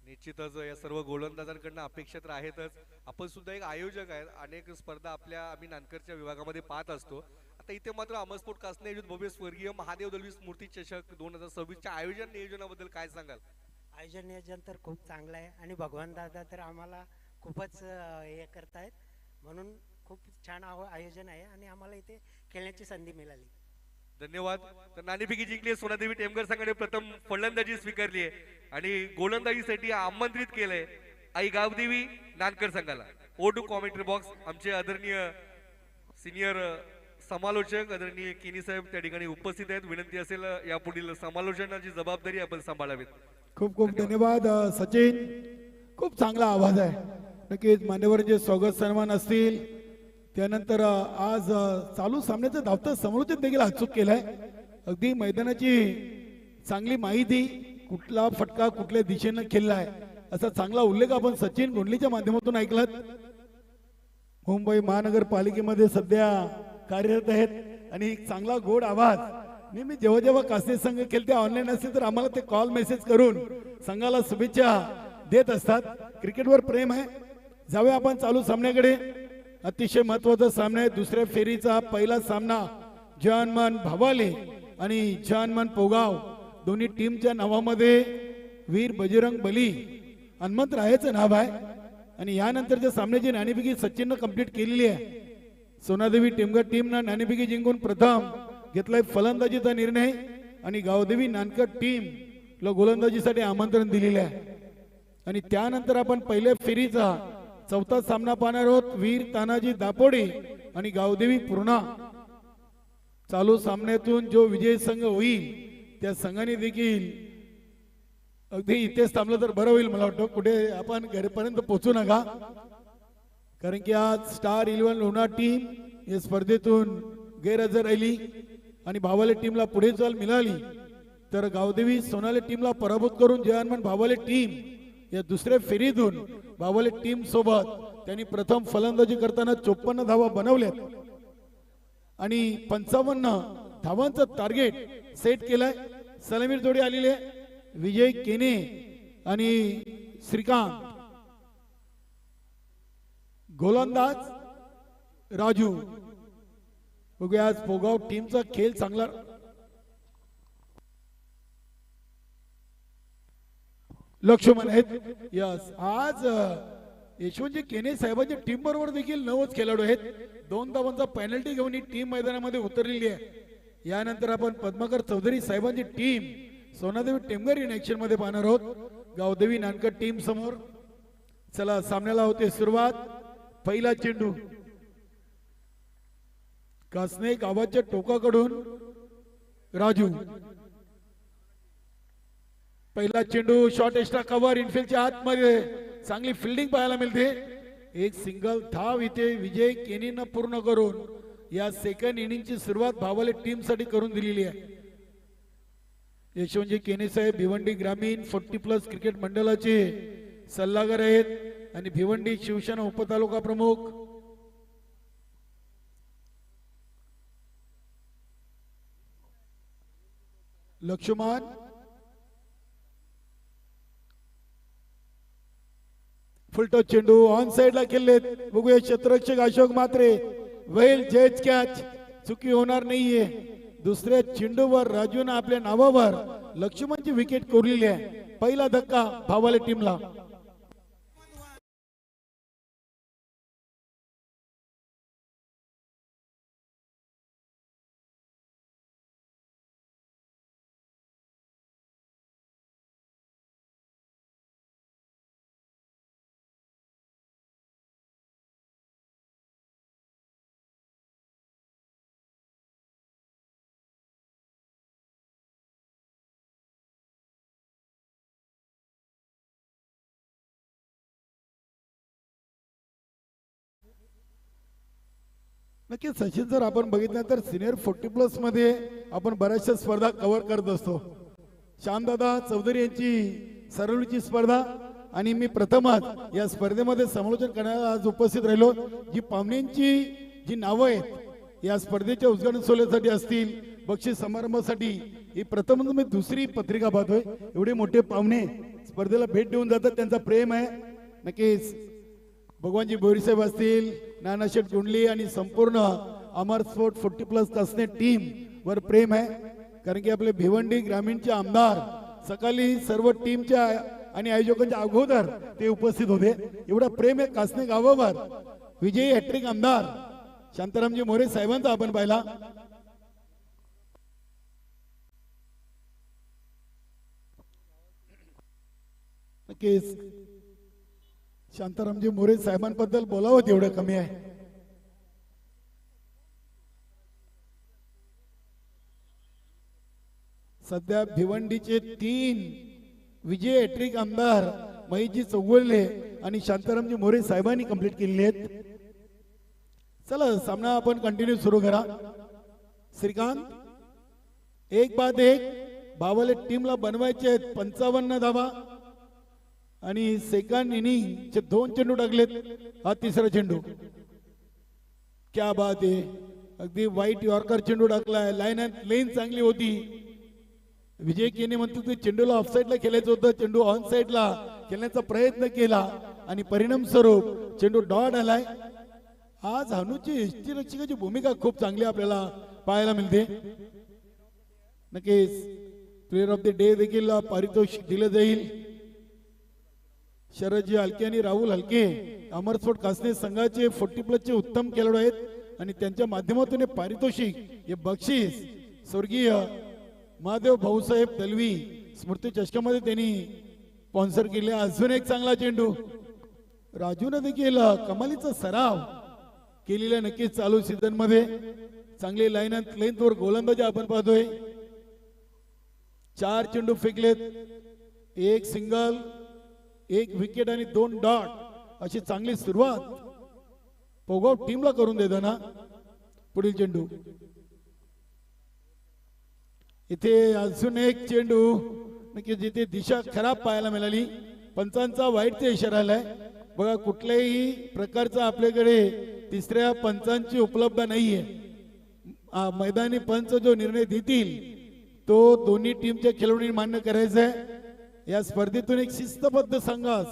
A: निश्चितच या सर्व गोलंदाजांकडनं अपेक्षा तर आहेतच। आपण सुद्धा एक आयोजक आहेत, अनेक स्पर्धा आम्ही नानकरच्या विभागामध्ये पाहत असतो। आता इथे मात्र अमरस्फोट कासने आयोजित भव्य स्वर्गीय महादेव दळवी स्मृती चषक 2026च्या आयोजन नियोजनाबद्दल काय सांगाल?
D: आयोजन नियोजन तर खूप चांगलं आहे आणि भगवान दादा तर आम्हाला खूपच हे करतायत, म्हणून खूप छान आयोजन आहे आणि आम्हाला इथे खेळण्याची संधी मिळाली।
A: धन्यवाद। तर नाणेफेकी जिंकली सोनादेवी टेमघर संघाने प्रथम फलंदाजी स्वीकारली आहे आणि गोलंदाजीसाठी आमंत्रित केलंय आई गावदेवी नानकर संघाला। ओ टू कॉमेंट्री बॉक्स आमचे आदरणीय सिनियर समालोचक आदरणीय केनी साहेब त्या ठिकाणी उपस्थित आहेत। विनंती असेल यापुढील समालोचनाची जबाबदारी आपण सांभाळावीत।
B: खूप खूप धन्यवाद सचिन, खूप चांगला आवाज आहे। नक्कीच मान्यवरांचे स्वागत सन्मान असतील। त्यानंतर आज चालू सामन्याचं धावतं समालोचन देखील अचूक केलंय। अगदी मैदानाची चांगली माहिती, कुठला फटका कुठल्या दिशेनं खेळलाय असा चांगला उल्लेख आपण सचिन गोंडलीच्या माध्यमातून ऐकलात। मुंबई महानगरपालिकेमध्ये सध्या कार्यरत आहेत आणि एक चांगला गोड आवाज नेहमी जेव्हा जेव्हा कासने संघ खेळते ऑनलाईन असते तर आम्हाला ते कॉल मेसेज करून संघाला शुभेच्छा देत असतात। क्रिकेटवर प्रेम आहे। जाऊया आपण चालू सामन्याकडे। अतिशय महत्वाचा सामना आहे, दुसऱ्या फेरीचा पहिला सामना जानमान भावाले आणि जानमान पोगाव दोन्ही टीमच्या नावामध्ये वीर बजरंग बली हनुमंत रायाचं नाव आहे आणि यानंतरच्या सामन्याची नाणेफेकी सचिननं कंप्लीट केलेली आहे। सोनादेवी टेमघर टीमनं नाणेफेकी जिंकून प्रथम घेतलाय फलंदाजीचा निर्णय आणि गावदेवी नानकर टीम ला गोलंदाजीसाठी आमंत्रण दिलेले आहे आणि त्यानंतर आपण पहिल्या फेरीचा चौथा सामना पाहणार आहोत, वीर तानाजी दापोडे आणि गावदेवी पूर्णा। चालू सामन्यातून जो विजय संघ होईल त्या संघाने देखील अगदी इथेच थांबलं तर बरं होईल. मला वाटतं कुठे आपण घरीपर्यंत पोहोचू नका, कारण की आज स्टार 11 लोणार टीम या स्पर्धेतून गैरहजर राहिली आणि भावाले टीमला पुढे चाल मिळाली. तर गावदेवी सोनाली टीमला पराभूत करून जयहनुमान भावाले टीम या दुसऱ्या फेरीतून भावाले टीम सोबत त्यांनी प्रथम फलंदाजी करताना 54 धावा बनवल्यात आणि 55 धावांचं टार्गेट सेट केलंय. सलामीर जोडी आलेली आहे विजय केने आणि श्रीकांत. गोलंदाज राजू. बघूया आज पोगाव टीमचा खेळ चांगला. लक्ष्मण आहेत. यस, आज यशवंतजी केने साहेबांच्या टीम बरोबर देखील 9च खेळाडू आहेत. 2 धावांचा पेनल्टी घेऊन ही टीम मैदानामध्ये उतरलेली आहे. यानंतर आपण पद्माकर चौधरी साहेबांची team Sona Devi Temghar in action मध्ये पाहणार आहोत. गावदेवी नानकर टीम समोर. चला सामन्याला होते सुरुवात. पहिला चेंडू कासने गावाच्या टोकाकडून राजू. पहिला चेंडू शॉर्ट एक्स्ट्रा कव्हर इनफिल्डच्या आतमध्ये चांगली फिल्डिंग पाहायला मिळते. एक सिंगल धाव इथे विजय केनीनं पूर्ण करून या सेकंड इनिंगची सुरुवात भावाले टीम साठी करून दिलेली आहे. यशवंतजी केने साहेब भिवंडी ग्रामीण 40+ क्रिकेट मंडळाचे सल्लागार आहेत आणि भिवंडी शिवसेना उपतालुका प्रमुख. लक्ष्मण फुलटॉस चेंडू ऑन साइडला खेळलेत. बघूया क्षेत्ररक्षक अशोक मात्रे. वेल जज कॅच, चुकी होणार नाहीये. दुसऱ्या चेंडूवर राजूने आपल्या नावावर लक्ष्मणची विकेट कोरलेली आहे. पहिला धक्का भावाले टीमला. नक्कीच सचिन सर, आपण बघितलं तर सिनियर 40+ मध्ये आपण बऱ्याचशा स्पर्धा कव्हर करत असतो. श्यामदादा चौधरी यांची सरळीची स्पर्धा आणि मी प्रथमच या स्पर्धेमध्ये समालोचन करण्याला आज उपस्थित राहिलो. जी पाहुण्यांची जी नावं आहेत या स्पर्धेच्या उद्घाटन सोहळ्यासाठी असतील, बक्षीस समारंभासाठी, ही प्रथमच मी दुसरी पत्रिका पाहतोय. एवढे मोठे पाहुणे स्पर्धेला भेट देऊन जातात, त्यांचा प्रेम आहे. नक्कीच भगवानजी बोरीसाहेब असतील, नानाशेठ गुंडली आणि संपूर्ण अमर स्पोर्ट 40+ कासने टीम वर प्रेम आहे. कारण की आपले भिवंडी ग्रामीणचे आमदार सकाळी सर्व टीमच्या आणि आयोजकांच्या अगोदर ते उपस्थित होते. एवढा प्रेम आहे कासने गावावर. विजयी हॅट्रिक आमदार शांतारामजी मोरे साहेबांचा आपण पाहिला. नक्कीच शांतारामजी मोरे साहेबांबद्दल बोलावं तेवढं कमी आहे. सध्या भिवंडीचे 3 विजय हॅट्रिक आमदार महेशजी चौगुले आणि शांतारामजी मोरे साहेबांनी कंप्लीट केलेले आहेत. चला सामना आपण कंटिन्यू सुरू करा. श्रीकांत 1-1 भावाले टीमला बनवायचे आहेत 55 धावा आणि सेकंड इनिंगचे 2 चेंडू टाकलेत. हा तिसरा चेंडू. क्या बात आहे, अगदी वाईट यॉर्कर चेंडू टाकलाय. लाईन अँड लेन चांगली होती. विजय केने म्हणतो की चेंडूला ऑफ साईडला खेळायचं होतं, चेंडू ऑन साईडला खेळण्याचा प्रयत्न केला आणि परिणाम स्वरूप चेंडू डॉट आलाय. आज हनुची यष्टीरक्षकाची भूमिका खूप चांगली आपल्याला पाहायला मिळते. नक्कीच प्लेअर ऑफ द डे देखील पारितोषिक दिलं जाईल. शरदजी हलके आणि राहुल हलके अमरस्फोट कासने संघाचे 40+ चे उत्तम खेळाडू आहेत आणि त्यांच्या माध्यमातून हे पारितोषिक, हे बक्षीस स्वर्गीय महादेव भाऊसाहेब दलवी स्मृती चषकामध्ये त्यांनी स्पॉन्सर केले. अजून एक चांगला चेंडू. राजूने देखील कमालीचा सराव केलेला नक्कीच चालू सीझन मध्ये. चांगली लाईन अँड लेंथ वर गोलंदाजी आपण पाहतोय. 4 चेंडू फेकलेत. एक सिंगल, एक विकेट आणि 2 डॉट अशी चांगली सुरुवात पोगाव टीमला करून देताना पुढील चेंडू. इथे अजून एक चेंडू नक्की जिथे दिशा खराब पाहायला मिळाली. पंचांचा वाईटचा इशारा आलाय. बघा कुठल्याही प्रकारचा आपल्याकडे तिसऱ्या पंचांची उपलब्ध नाहीये. मैदानी पंच जो निर्णय देतील तो दोन्ही टीमच्या खेळाडूंनी मान्य करायचा आहे. या स्पर्धेतून एक शिस्तबद्ध संघास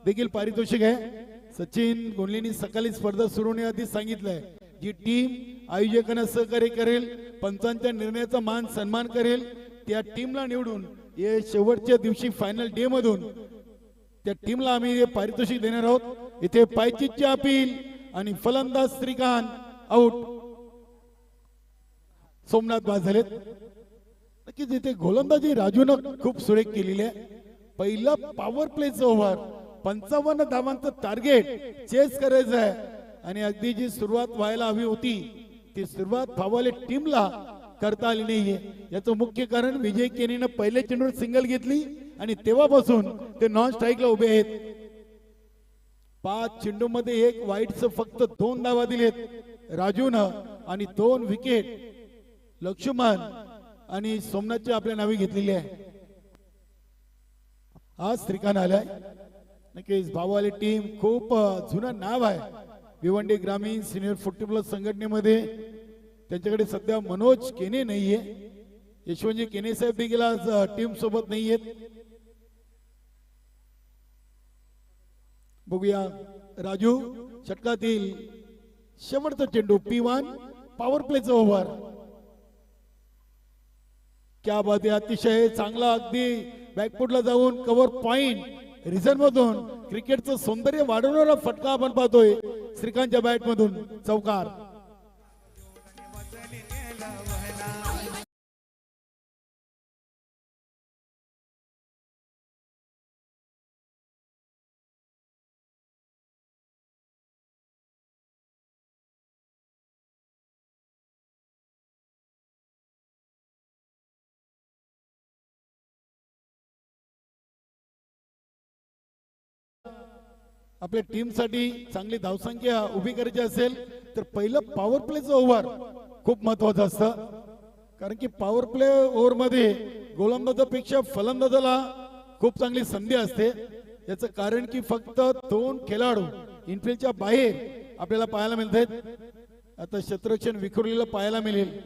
B: देखील पारितोषिक आहे. सचिन गोंडलेंनी सकाळी स्पर्धा सुरू होण्याआधी सांगितलंय जी टीम आयोजकांना सहकार्य करेल, पंचांच्या निर्णयाचा मान सन्मान करेल, त्या टीमला निवडून या शेवटच्या दिवशी फायनल डे मधून त्या टीमला आम्ही हे पारितोषिक देणार आहोत. इथे पायचीची अपील आणि फलंदाज श्रीकांत आउट. सोमनाथ बाद झालेत. नक्कीच इथे गोलंदाजी राजूनं खूप सुरेख केलेली आहे. पहिला पॉवर प्लेचं ओव्हर 55 धावांचं टार्गेट चेस करायचं आहे आणि अगदी जी सुरुवात व्हायला हवी होती ती सुरुवात भावाले टीमला करता आली नाहीये. याचं मुख्य कारण विजय केनीनं पहिल्या चेंडूवर सिंगल घेतली आणि तेव्हापासून ते नॉन स्ट्राईकला उभे आहेत. 5 चेंडूमध्ये 1 वाईटचं फक्त 2 धावा दिलेत राजूनं आणि 2 विकेट लक्ष्मण आणि सोमनाथच्या आपल्या नावे घेतलेली आहे. आज श्रीकांत आलाय. नक्कीच भाऊवाली टीम खूप जुनं नाव आहे भिवंडी ग्रामीण सिनियर 40+ संघटनेमध्ये. त्यांच्याकडे सध्या मनोज केने नाहीये. यशवंतजी केने साहेब देखील आज टीम सोबत नाहीयेत. बघूया राजू षटकातील शेवटचा चेंडू P1 पॉवर प्लेचा ओव्हर. क्या बात आहे. अतिशय चांगला अगदी बॅकफुटला जाऊन कव्हर पॉइंट रिझन मधून क्रिकेटचं सौंदर्य वाढवणारा फटका आपण पाहतोय श्रीकांतच्या बॅट मधून. चौकार. आपल्या टीम साठी चांगली धावसंख्या उभी करायची असेल तर पहिलं पॉवर प्लेचं ओव्हर खूप महत्वाचं असतं. कारण की पॉवर प्ले ओव्हर मध्ये गोलंदाजापेक्षा फलंदाजाला खूप चांगली संधी असते. याचं कारण की फक्त 2 खेळाडू इनफिल्डच्या बाहेर आपल्याला पाहायला मिळत आहेत. आता क्षेत्ररक्षण विखुरलेलं पाहायला मिळेल.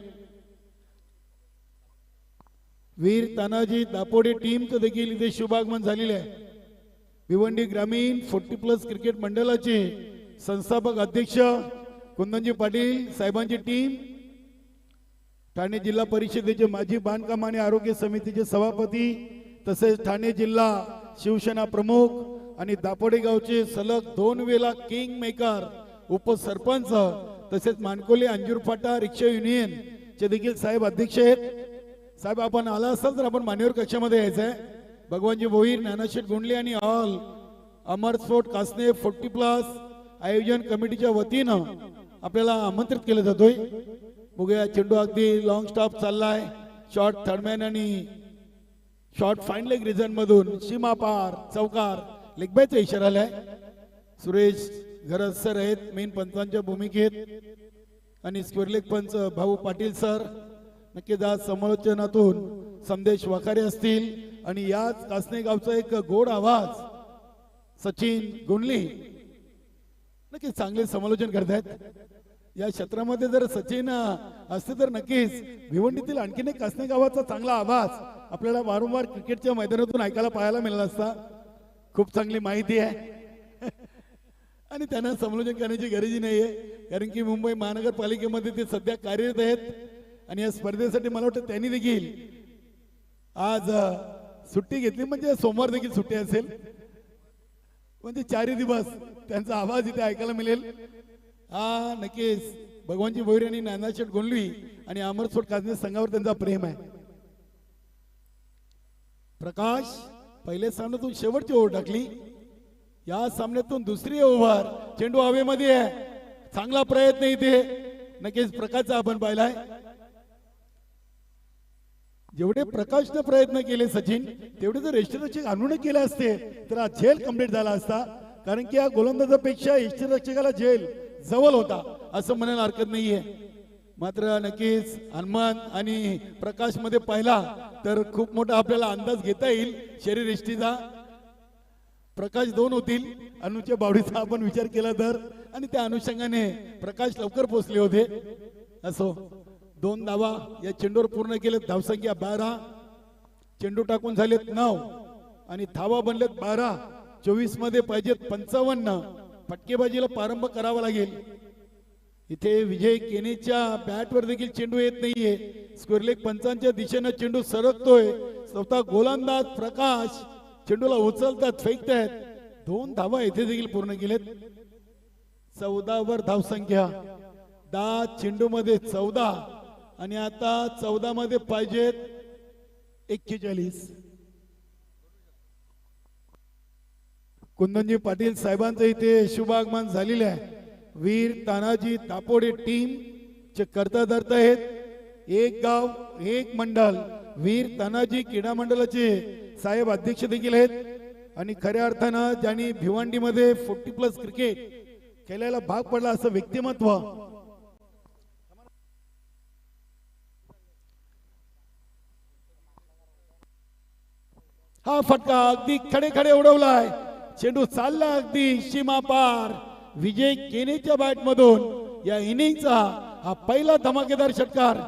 B: वीर तानाजी दापोडे टीमचं देखील इथे शुभागमन झालेले आहे. भिवंडी ग्रामीण 40+ क्रिकेट मंडळाचे संस्थापक अध्यक्ष कुंदनजी पाटील साहेबांची टीम, ठाणे जिल्हा परिषदेचे माजी बांधकाम आणि आरोग्य समितीचे सभापती, तसेच ठाणे जिल्हा शिवसेना प्रमुख आणि दापोडे गावचे सलग 2 वेळा किंग मेकर उपसरपंच, तसेच मानकोली अंजूर फाटा रिक्षा युनियन चे देखील साहेब अध्यक्ष आहेत. साहेब आपण आला असाल तर आपण मान्यवर कक्षामध्ये यायचं आहे. भगवानजी भोईर, नानाशेठ गोंडले आणि ऑल अमर स्पोर्ट कासने 40+ आयोजन कमिटीच्या वतीनं आपल्याला आमंत्रित केलं जातोय. बघूया चेंडू अगदी लॉंग स्टॉप चाललाय. शॉर्ट थर्डमॅन आणि शॉर्ट फाईन लेग रिझन मधून सीमा पार चौकार. लेगबायचा इशारा आलाय. सुरेश घरत सर आहेत मेन पंचांच्या भूमिकेत आणि स्क्वेअर लेग पंच भाऊ पाटील सर. नक्कीच आज समालोचनातून संदेश वाखारे असतील आणि याच कासने गावचा एक गोड आवाज सचिन गोंडले नक्कीच चांगले समालोचन करतायत. या क्षेत्रामध्ये जर सचिन असते तर नक्कीच भिवंडीतील आणखीन एक कासने गावाचा चांगला आवाज आपल्याला वारंवार क्रिकेटच्या मैदानातून ऐकायला पाहायला मिळाला असता. खूप चांगली माहिती आहे आणि त्यांना समालोचन करण्याची गरज नाहीये कारण की मुंबई महानगरपालिकेमध्ये ते सध्या कार्यरत आहेत आणि या स्पर्धेसाठी मला वाटतं त्यांनी देखील आज सुट्टी घेतली. म्हणजे सोमवार देखील सुट्टी असेल. म्हणजे 4 दिवस त्यांचा आवाज इथे ऐकायला मिळेल. हा नक्कीच भगवानजी भोईर आणि नानाशेठ गोंडली आणि अमरसोट काजने संघावर त्यांचा प्रेम आहे. प्रकाश पहिल्या सामन्यातून शेवटची ओव्हर टाकली. या सामन्यातून दुसरी ओव्हर चेंडू हवेमध्ये आहे. चांगला प्रयत्न इथे नक्कीच प्रकाशचा आपण पाहिलाय. जेवढे प्रकाशनं प्रयत्न केले सचिन तेवढे जर यष्टीरक्षक आणून केले असते तर हा झेल कंप्लीट झाला असता, कारण की या गोलंदाजापेक्षा यष्टीरक्षकाला झेल जवळ होता असं म्हणायला हरकत नाहीये. मात्र नक्कीच हनुमान आणि प्रकाश मध्ये पाहिला तर खूप मोठा आपल्याला अंदाज घेता येईल शरीर यष्टीचा. प्रकाश 2 होतील अनुच्या बावडीचा आपण विचार केला तर, आणि त्या अनुषंगाने प्रकाश लवकर पोहोचले होते. असो 2 धावा या चेंडूवर पूर्ण केलेत. धावसंख्या 12, चेंडू टाकून झालेत 9 आणि धावा बनलेत 12. 24 मध्ये पाहिजेत 55. फटकेबाजीला प्रारंभ करावा लागेल. इथे विजय केनेच्या बॅटवर देखील चेंडू येत नाहीये. स्क्वेअर लेग पंचांच्या दिशेनं चेंडू सरकतोय. स्वतः गोलंदाज प्रकाश चेंडूला उचलतात, फेकतायत. 2 धावा येथे देखील पूर्ण केलेत. 14 वर धावसंख्या. 10 चेंडू मध्ये 14 आणि आता 14 मध्ये पाहिजेत 41. कुंदनजी पाटील साहेबांचं इथे शुभ आगमन झालेले आहे. वीर तानाजी तापोडे टीम चे करता धरत आहेत. एक गाव एक मंडल वीर तानाजी क्रीडा मंडळाचे साहेब अध्यक्ष देखील आहेत आणि खऱ्या अर्थानं ज्यांनी भिवंडीमध्ये 40+ क्रिकेट खेळायला भाग पडला असं व्यक्तिमत्व. हा फटका अगदी खडे खडे उडवलाय. चेंडू चालला अगदी सीमा पार. विजय केनेच्या बॅट मधून या इनिंगचा हा पहिला धमाकेदार षटकार.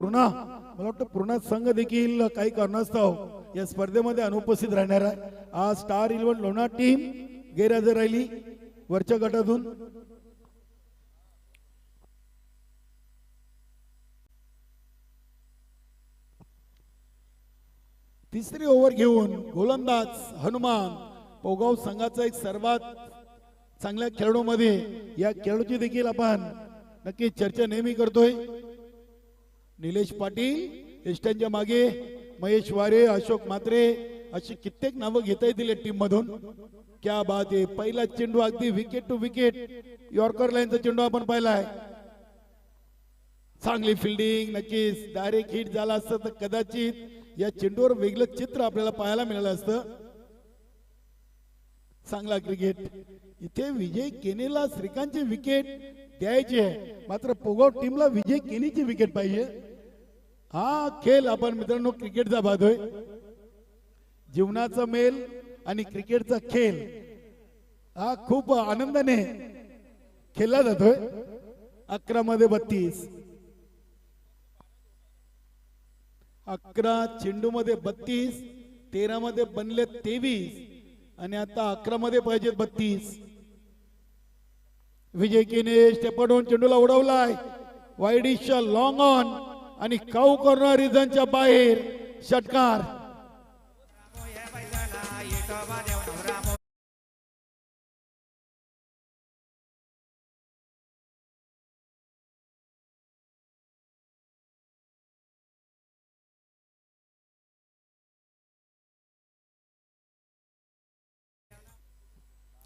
B: पूर्णा मला वाटतं पूर्ण संघ देखील काही कारणास्तव या स्पर्धेमध्ये अनुपस्थित राहणार आहे. आज स्टार 11 लोणा टीम गैरहजर राहिली वरच्या गटातून. तिसरी ओव्हर घेऊन गोलंदाज हनुमान पोगाव संघाचा एक सर्वात चांगल्या खेळाडूमध्ये या खेळाडूची देखील आपण नक्की चर्चा नेहमी करतोय. निलेश पाटील एस्टनच्या मागे महेश वारे, अशोक मात्रे अशी कित्येक नावं घेता येतील टीम मधून. क्या बात आहे. पहिला चेंडू अगदी विकेट टू विकेट यॉर्कर लाईनचा चेंडू आपण पाहिलाय. चांगली फिल्डिंग. नक्कीच डायरेक्ट हिट झाला असतं तर कदाचित या चेंडूवर वेगळं चित्र आपल्याला पाहायला मिळालं असतं. चांगला क्रिकेट. इथे विजय केनेला श्रीकांतची विकेट द्यायची आहे, मात्र पोगाव टीमला विजय केनीची विकेट पाहिजे. हा खेळ आपण मित्रांनो क्रिकेटचा पाहतोय. जीवनाचा मेल आणि क्रिकेटचा खेळ हा खूप आनंदाने खेळला जातोय. 11 मध्ये 32, 11 चेंडू मध्ये 32, 13 मध्ये बनले 23 आणि आता 11 मध्ये पाहिजेत 32. विजय केने स्टेपडून चेंडूला उडवलाय. वाईडिशा लॉंग ऑन आणि काऊ कॉर्नर रिझनच्या बाहेर षटकार.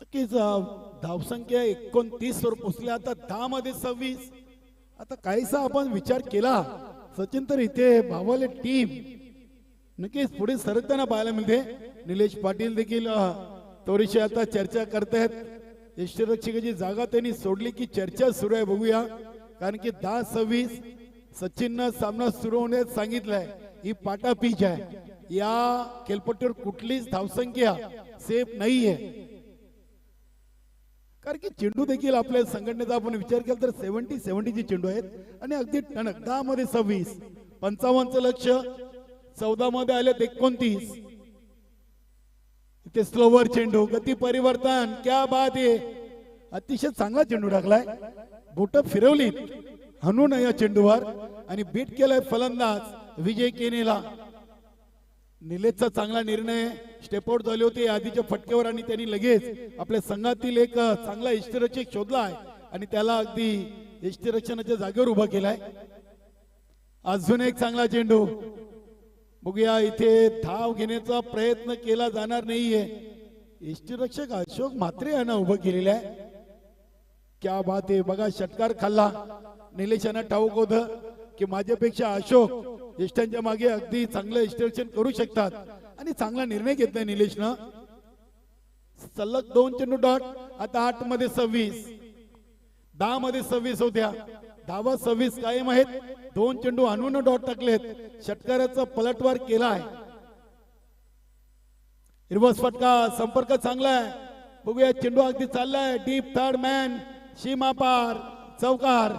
B: नक्कीच धावसंख्या 29 वर पोहोचली. आता 10 मध्ये 26. आता काहीसा आपण विचार केला सचिन तर इथे भावाले टीम नक्कीच पुढे सरकताना पाहायला मिळते. निलेश पाटील देखील थोडीशी आता चर्चा करतायत. यष्टीरक्षकाची जागा त्यांनी सोडली की चर्चा सुरू आहे. बघूया, कारण की 10-26 सचिननं सामना सुरू होण्यास सांगितलंय. ही पाटा पिच आहे. या खेळपट्टीवर कुठलीच धावसंख्या सेफ नाहीये, कारण की चेंडू देखील आपल्या संघटनेचा आपण विचार केला तर 70-70 चेंडू आहेत आणि अगदी टणक. 10 मध्ये 26, 55चं लक्ष, 14 मध्ये आले 29. इथे स्लोवर चेंडू, गती परिवर्तन, क्या बात आहे. अतिशय चांगला चेंडू टाकलाय. बोट फिरवली हनुन या चेंडूवर आणि बीट केलाय फलंदाज विजय केनेला. निलेशचा चांगला निर्णय. स्टेपआउट झाले होते आधीच्या फटक्यावर आणि त्यांनी लगेच आपल्या संघातील एक चांगला यष्टीरक्षक शोधलाय आणि त्याला अगदी यष्टीरक्षणाच्या जागेवर उभा केलाय. अजून एक चांगला चेंडू. बघूया, इथे धाव घेण्याचा प्रयत्न केला जाणार नाहीये. यष्टीरक्षक अशोक म्हात्रे यांना उभं केलेलं आहे. क्या बात आहे. बघा, षटकार खाल्ला. निलेश यांना ठाऊक होतं की माझ्यापेक्षा अशोक यष्टांच्या मागे अगदी चांगलं यष्टीरक्षण करू शकतात आणि चांगला निर्णय घेतलाय निलेशनं. सलग 2 चेंडू डॉट. आता 8 मध्ये 26, 10 मध्ये 26 होत्या. धावा 26 कायम आहेत. 2 चेंडू आणून डॉट टाकलेत. षटकाराचा पलटवार केलाय. रिव्हर्स फटका, संपर्क चांगला आहे. बघूया, चेंडू अगदी चाललाय. डीप थर्ड मॅन, सीमा पार, चौकार.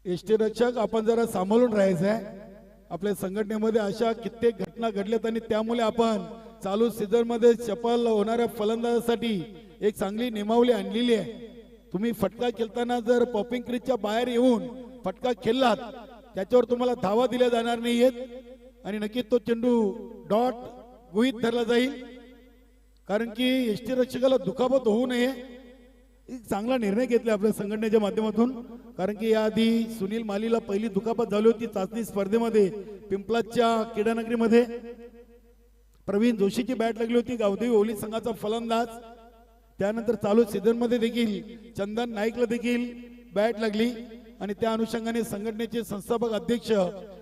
B: यष्टीरक्षक आपण जरा सांभाळून राहायचं आहे. आपल्या संघटनेमध्ये अशा कित्येक घटना घडल्यात आणि त्यामुळे आपण चालू सीझन मध्ये सफल होणाऱ्या फलंदाजासाठी एक चांगली नियमावली आणलेली आहे. तुम्ही फटका खेळताना जर पॉपिंग क्रीजच्या बाहेर येऊन फटका खेळलात त्याच्यावर तुम्हाला धावा दिल्या जाणार नाहीयेत आणि नक्कीच तो चेंडू डॉट गृहीत धरला जाईल, कारण की यष्टीरक्षकाला दुखापत होऊ नये. एक चांगला निर्णय घेतला आपल्या संघटनेच्या माध्यमातून, कारण की याआधी सुनील मालीला पहिली दुखापत झाली होती चाचणी स्पर्धेमध्ये पिंपलाच्या क्रीडानगरीमध्ये. प्रवीण जोशीची बॅट लागली होती, गावदेवी ओली संघाचा फलंदाज. त्यानंतर चालू सीझन मध्ये देखील चंदन नाईकला देखील बॅट लागली आणि त्या अनुषंगाने संघटनेचे संस्थापक अध्यक्ष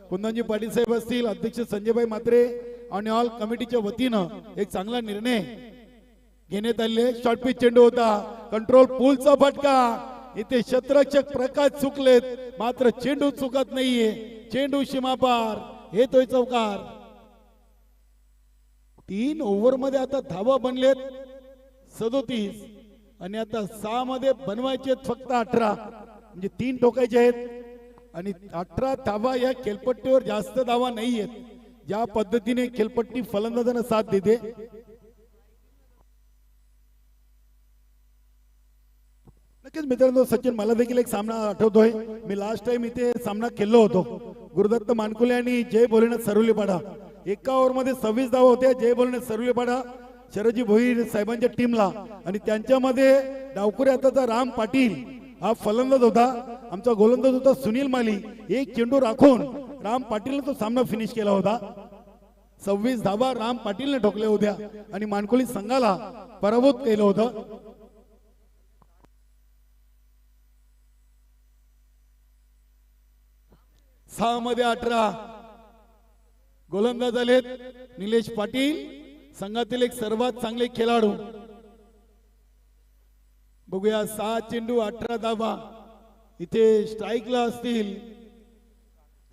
B: कुंदनजी पाटील साहेब असतील, अध्यक्ष संजयभाई म्हात्रे आणि ऑल कमिटीच्या वतीनं एक चांगला निर्णय घेण्यात आले. शॉर्ट पिच चेंडू होता, कंट्रोल पूलचा फटका. इथे क्षेत्ररक्षक प्रकाश चुकलेत, मात्र चेंडू चुकत नाहीये. चेंडू सीमापार, येतोय चौकार. 3 ओव्हर मध्ये आता धावा बनलेत 37 आणि आता 6 मध्ये बनवायचे फक्त 18, म्हणजे 3 ठोकायचे आहेत आणि 18 धावा. या खेळपट्टीवर जास्त धावा नाहीयेत. ज्या पद्धतीने खेळपट्टी फलंदाजांना साथ देते, नक्कीच मित्रांनो. सचिन, मला देखील एक सामना आठवतोय. मी लास्ट टाइम इथे सामना खेळलो होतो. गुरुदत्त मानकुले आणि जय भोलेनाथ सरुलीपाडा. एका ओव्हर मध्ये 26 धावा होत्या. जय भोलेनाथ सरुलीपाडा शरदजी भोईर साहेबांच्या टीमला आणि त्यांच्यामध्ये डावकुरे हाताचा राम पाटील हा फलंदाज होता. आमचा गोलंदाज होता सुनील माली. एक चेंडू राखून राम पाटीलने तो सामना फिनिश केला होता. 26 धावा राम पाटीलने ठोकल्या होत्या आणि मानकुली संघाला पराभूत केलं होतं. सहा मध्ये 18 गोलंदाज आलेत. निलेश पाटील संघातील एक सर्वात चांगले खेळाडू. बघूया 6 चेंडू 18 धावा इथे स्ट्राईकला असतील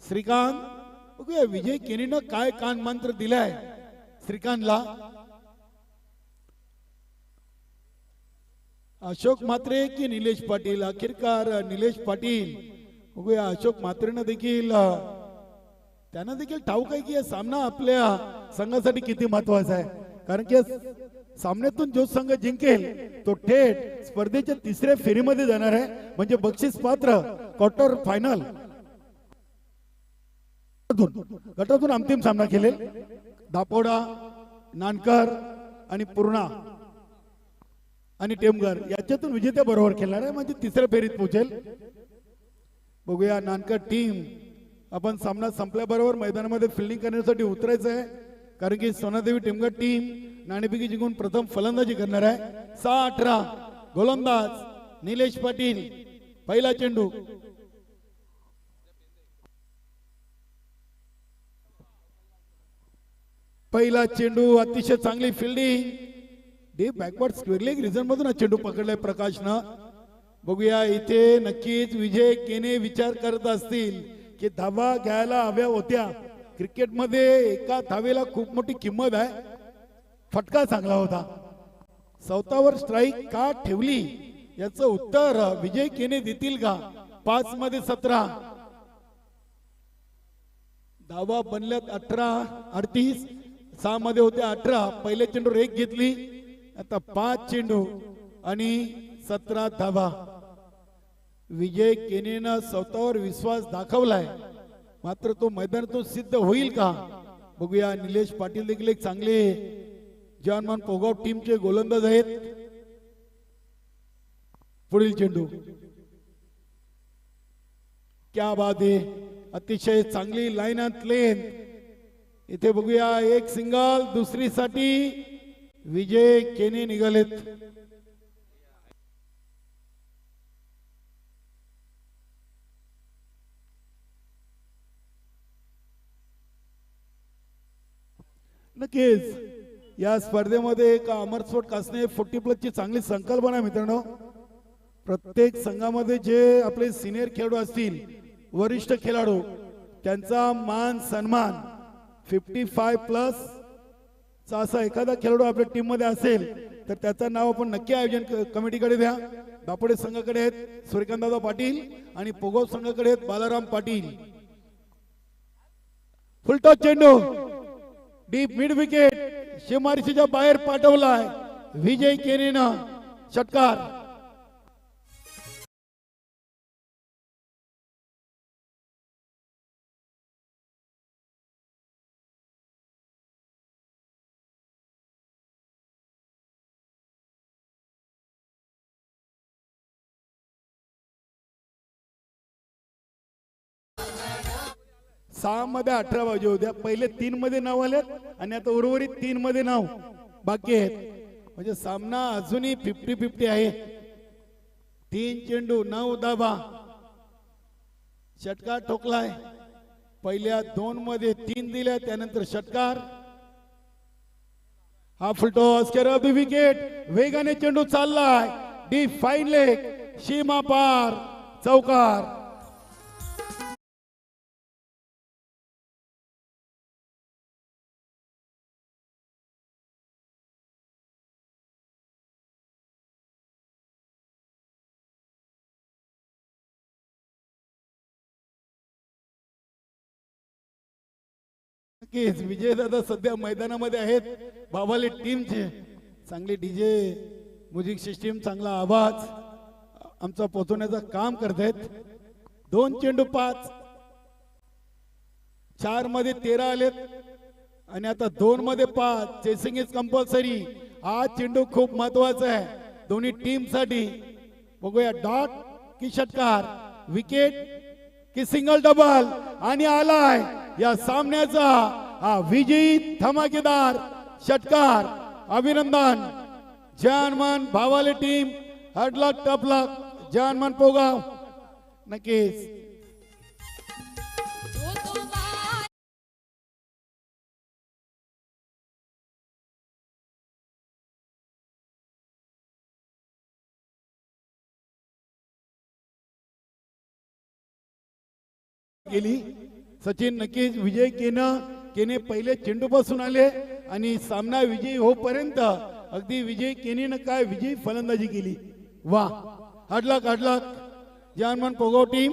B: श्रीकांत. बघूया विजय केनीनं काय कान मंत्र दिलाय श्रीकांतला. अशोक म्हात्रे की निलेश पाटील, अखेरकार निलेश पाटील. बघूया अशोक म्हात्रेनं देखील त्यांना देखील ठाऊक आहे की हा सामना आपल्या संघासाठी किती महत्वाचा आहे, कारण की सामन्यातून जो संघ जिंकेल तो थेट स्पर्धेच्या तिसऱ्या फेरीमध्ये जाणार आहे, म्हणजे बक्षीस पात्र क्वार्टर फायनल. गटातून अंतिम सामना खेळेल दापोडा, नानकर आणि पूर्णा आणि टेमघर याच्यातून विजेत्या बरोबर खेळणार आहे, म्हणजे तिसऱ्या फेरीत पोहोचेल. बघूया नानकर टीम आपण सामना संपल्याबरोबर मैदानामध्ये फिल्डिंग करण्यासाठी उतरायचं आहे, कारण की सोनादेवी टेमघर टीम नाणेफेकी जिंकून प्रथम फलंदाजी करणार आहे. 6-18 गोलंदाज निलेश पाटील. पहिला चेंडू अतिशय चांगली fielding deep backward square leg reason मधून हा चेंडू पकडलाय प्रकाशनं. बघूया इथे नक्कीच विजय केने विचार करत असतील की धावा घ्यायला हव्या होत्या. क्रिकेटमध्ये एका धावेला खूप मोठी किंमत आहे. फटका चांगला होता, चौथावर स्ट्राईक का ठेवली याचं उत्तर विजय केने देतील का. 5 मध्ये 17 धावा बनल्यात 18-38. 6 मध्ये होते 18. पहिले चेंडू एक घेतली, आता 5 चेंडू आणि 17 धावा. विजय केनेनं स्वतःवर विश्वास दाखवलाय, मात्र तो मैदानातून सिद्ध होईल का बघूया. निलेश पाटील देखील एक चांगले जानमान पोगाव टीमचे गोलंदाज आहेत. पुढील चेंडू क्या बात आहे, अतिशय चांगली लाईन अँड लेन. इथे बघूया एक सिंगल, दुसरीसाठी विजय केने निघालेत. नक्कीच या स्पर्धेमध्ये एक अमरस्फोट कासने 40+ ची चांगली संकल्पना आहे मित्रांनो. प्रत्येक संघामध्ये जे आपले सिनियर खेळाडू असतील, वरिष्ठ खेळाडू, त्यांचा मान सन्मान 55+ चा असा एखादा खेळाडू आपल्या टीम मध्ये असेल तर त्याचं नाव आपण नक्की आयोजन कमिटीकडे द्या. दापोडे संघाकडे आहेत सूर्यकांतदादा पाटील आणि पोगोव संघाकडे आहेत बालाराम पाटील. फुलटॉस चेंडू डीप मिड विकेट सीमारेषेच्या बाहेर पाठवलाय विजय केनेनं. षटकार. सहा मध्ये 18 बाजू होत्या, पहिले 3 मध्ये नाव आले आणि आता उर्वरित 3 मध्ये नाव बाकी आहेत, म्हणजे सामना अजूनही 50-50 आहे. 3 चेंडू 9 धावा. षटकार ठोकलाय, पहिल्या 2 मध्ये 3 दिल्या, त्यानंतर षटकार. हा फुलटॉस केरळ विकेट. वेगाने चेंडू चाललाय, डीप फाईन लेग, सीमा पार, चौकार. नक्कीच विजयदादा सध्या मैदानामध्ये आहेत. बाबाले टीमचे चांगली डीजे म्युझिक सिस्टीम, चांगला आवाज आमचा पोहोचवण्याचं काम करतायत. 2 चेंडू 5. 4 मध्ये 13 आलेत आणि आता 2 मध्ये 5. Chasing is compulsory. हा चेंडू खूप महत्वाचा आहे दोन्ही टीम साठी. बघूया डॉट की षटकार, विकेट की सिंगल डबल, आणि आलाय या सामन्याचा हा विजयी धमाकेदार षटकार. अभिनंदन जानमान भावाले टीम. हार्ड लक, टफ लक जानमान पोगाव. नक्कीच केली. सचिन नक्कीच विजय केने पहिले चेंडूपासून आले आणि सामना विजयी होईपर्यंत अगदी विजय केनेनं काय विजयी फलंदाजी केली. वा, हाडलाक जानमान पोगाव टीम.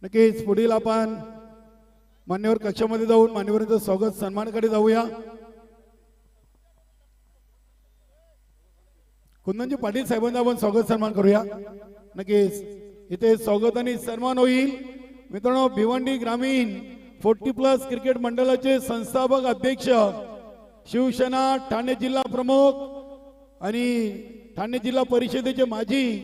B: नक्कीच पुढील आपण मान्यवर कक्षामध्ये जाऊन मान्यवरांचं स्वागत सन्मानाकडे जाऊया. कुंदनजी पाटील साहेबांचा आपण स्वागत सन्मान करूया. नक्कीच इथे स्वागत आणि सन्मान होईल. मित्रांनो, भिवंडी ग्रामीण 40+ क्रिकेट मंडळाचे संस्थापक अध्यक्ष, शिवसेना ठाणे जिल्हा प्रमुख आणि ठाणे जिल्हा परिषदेचे माजी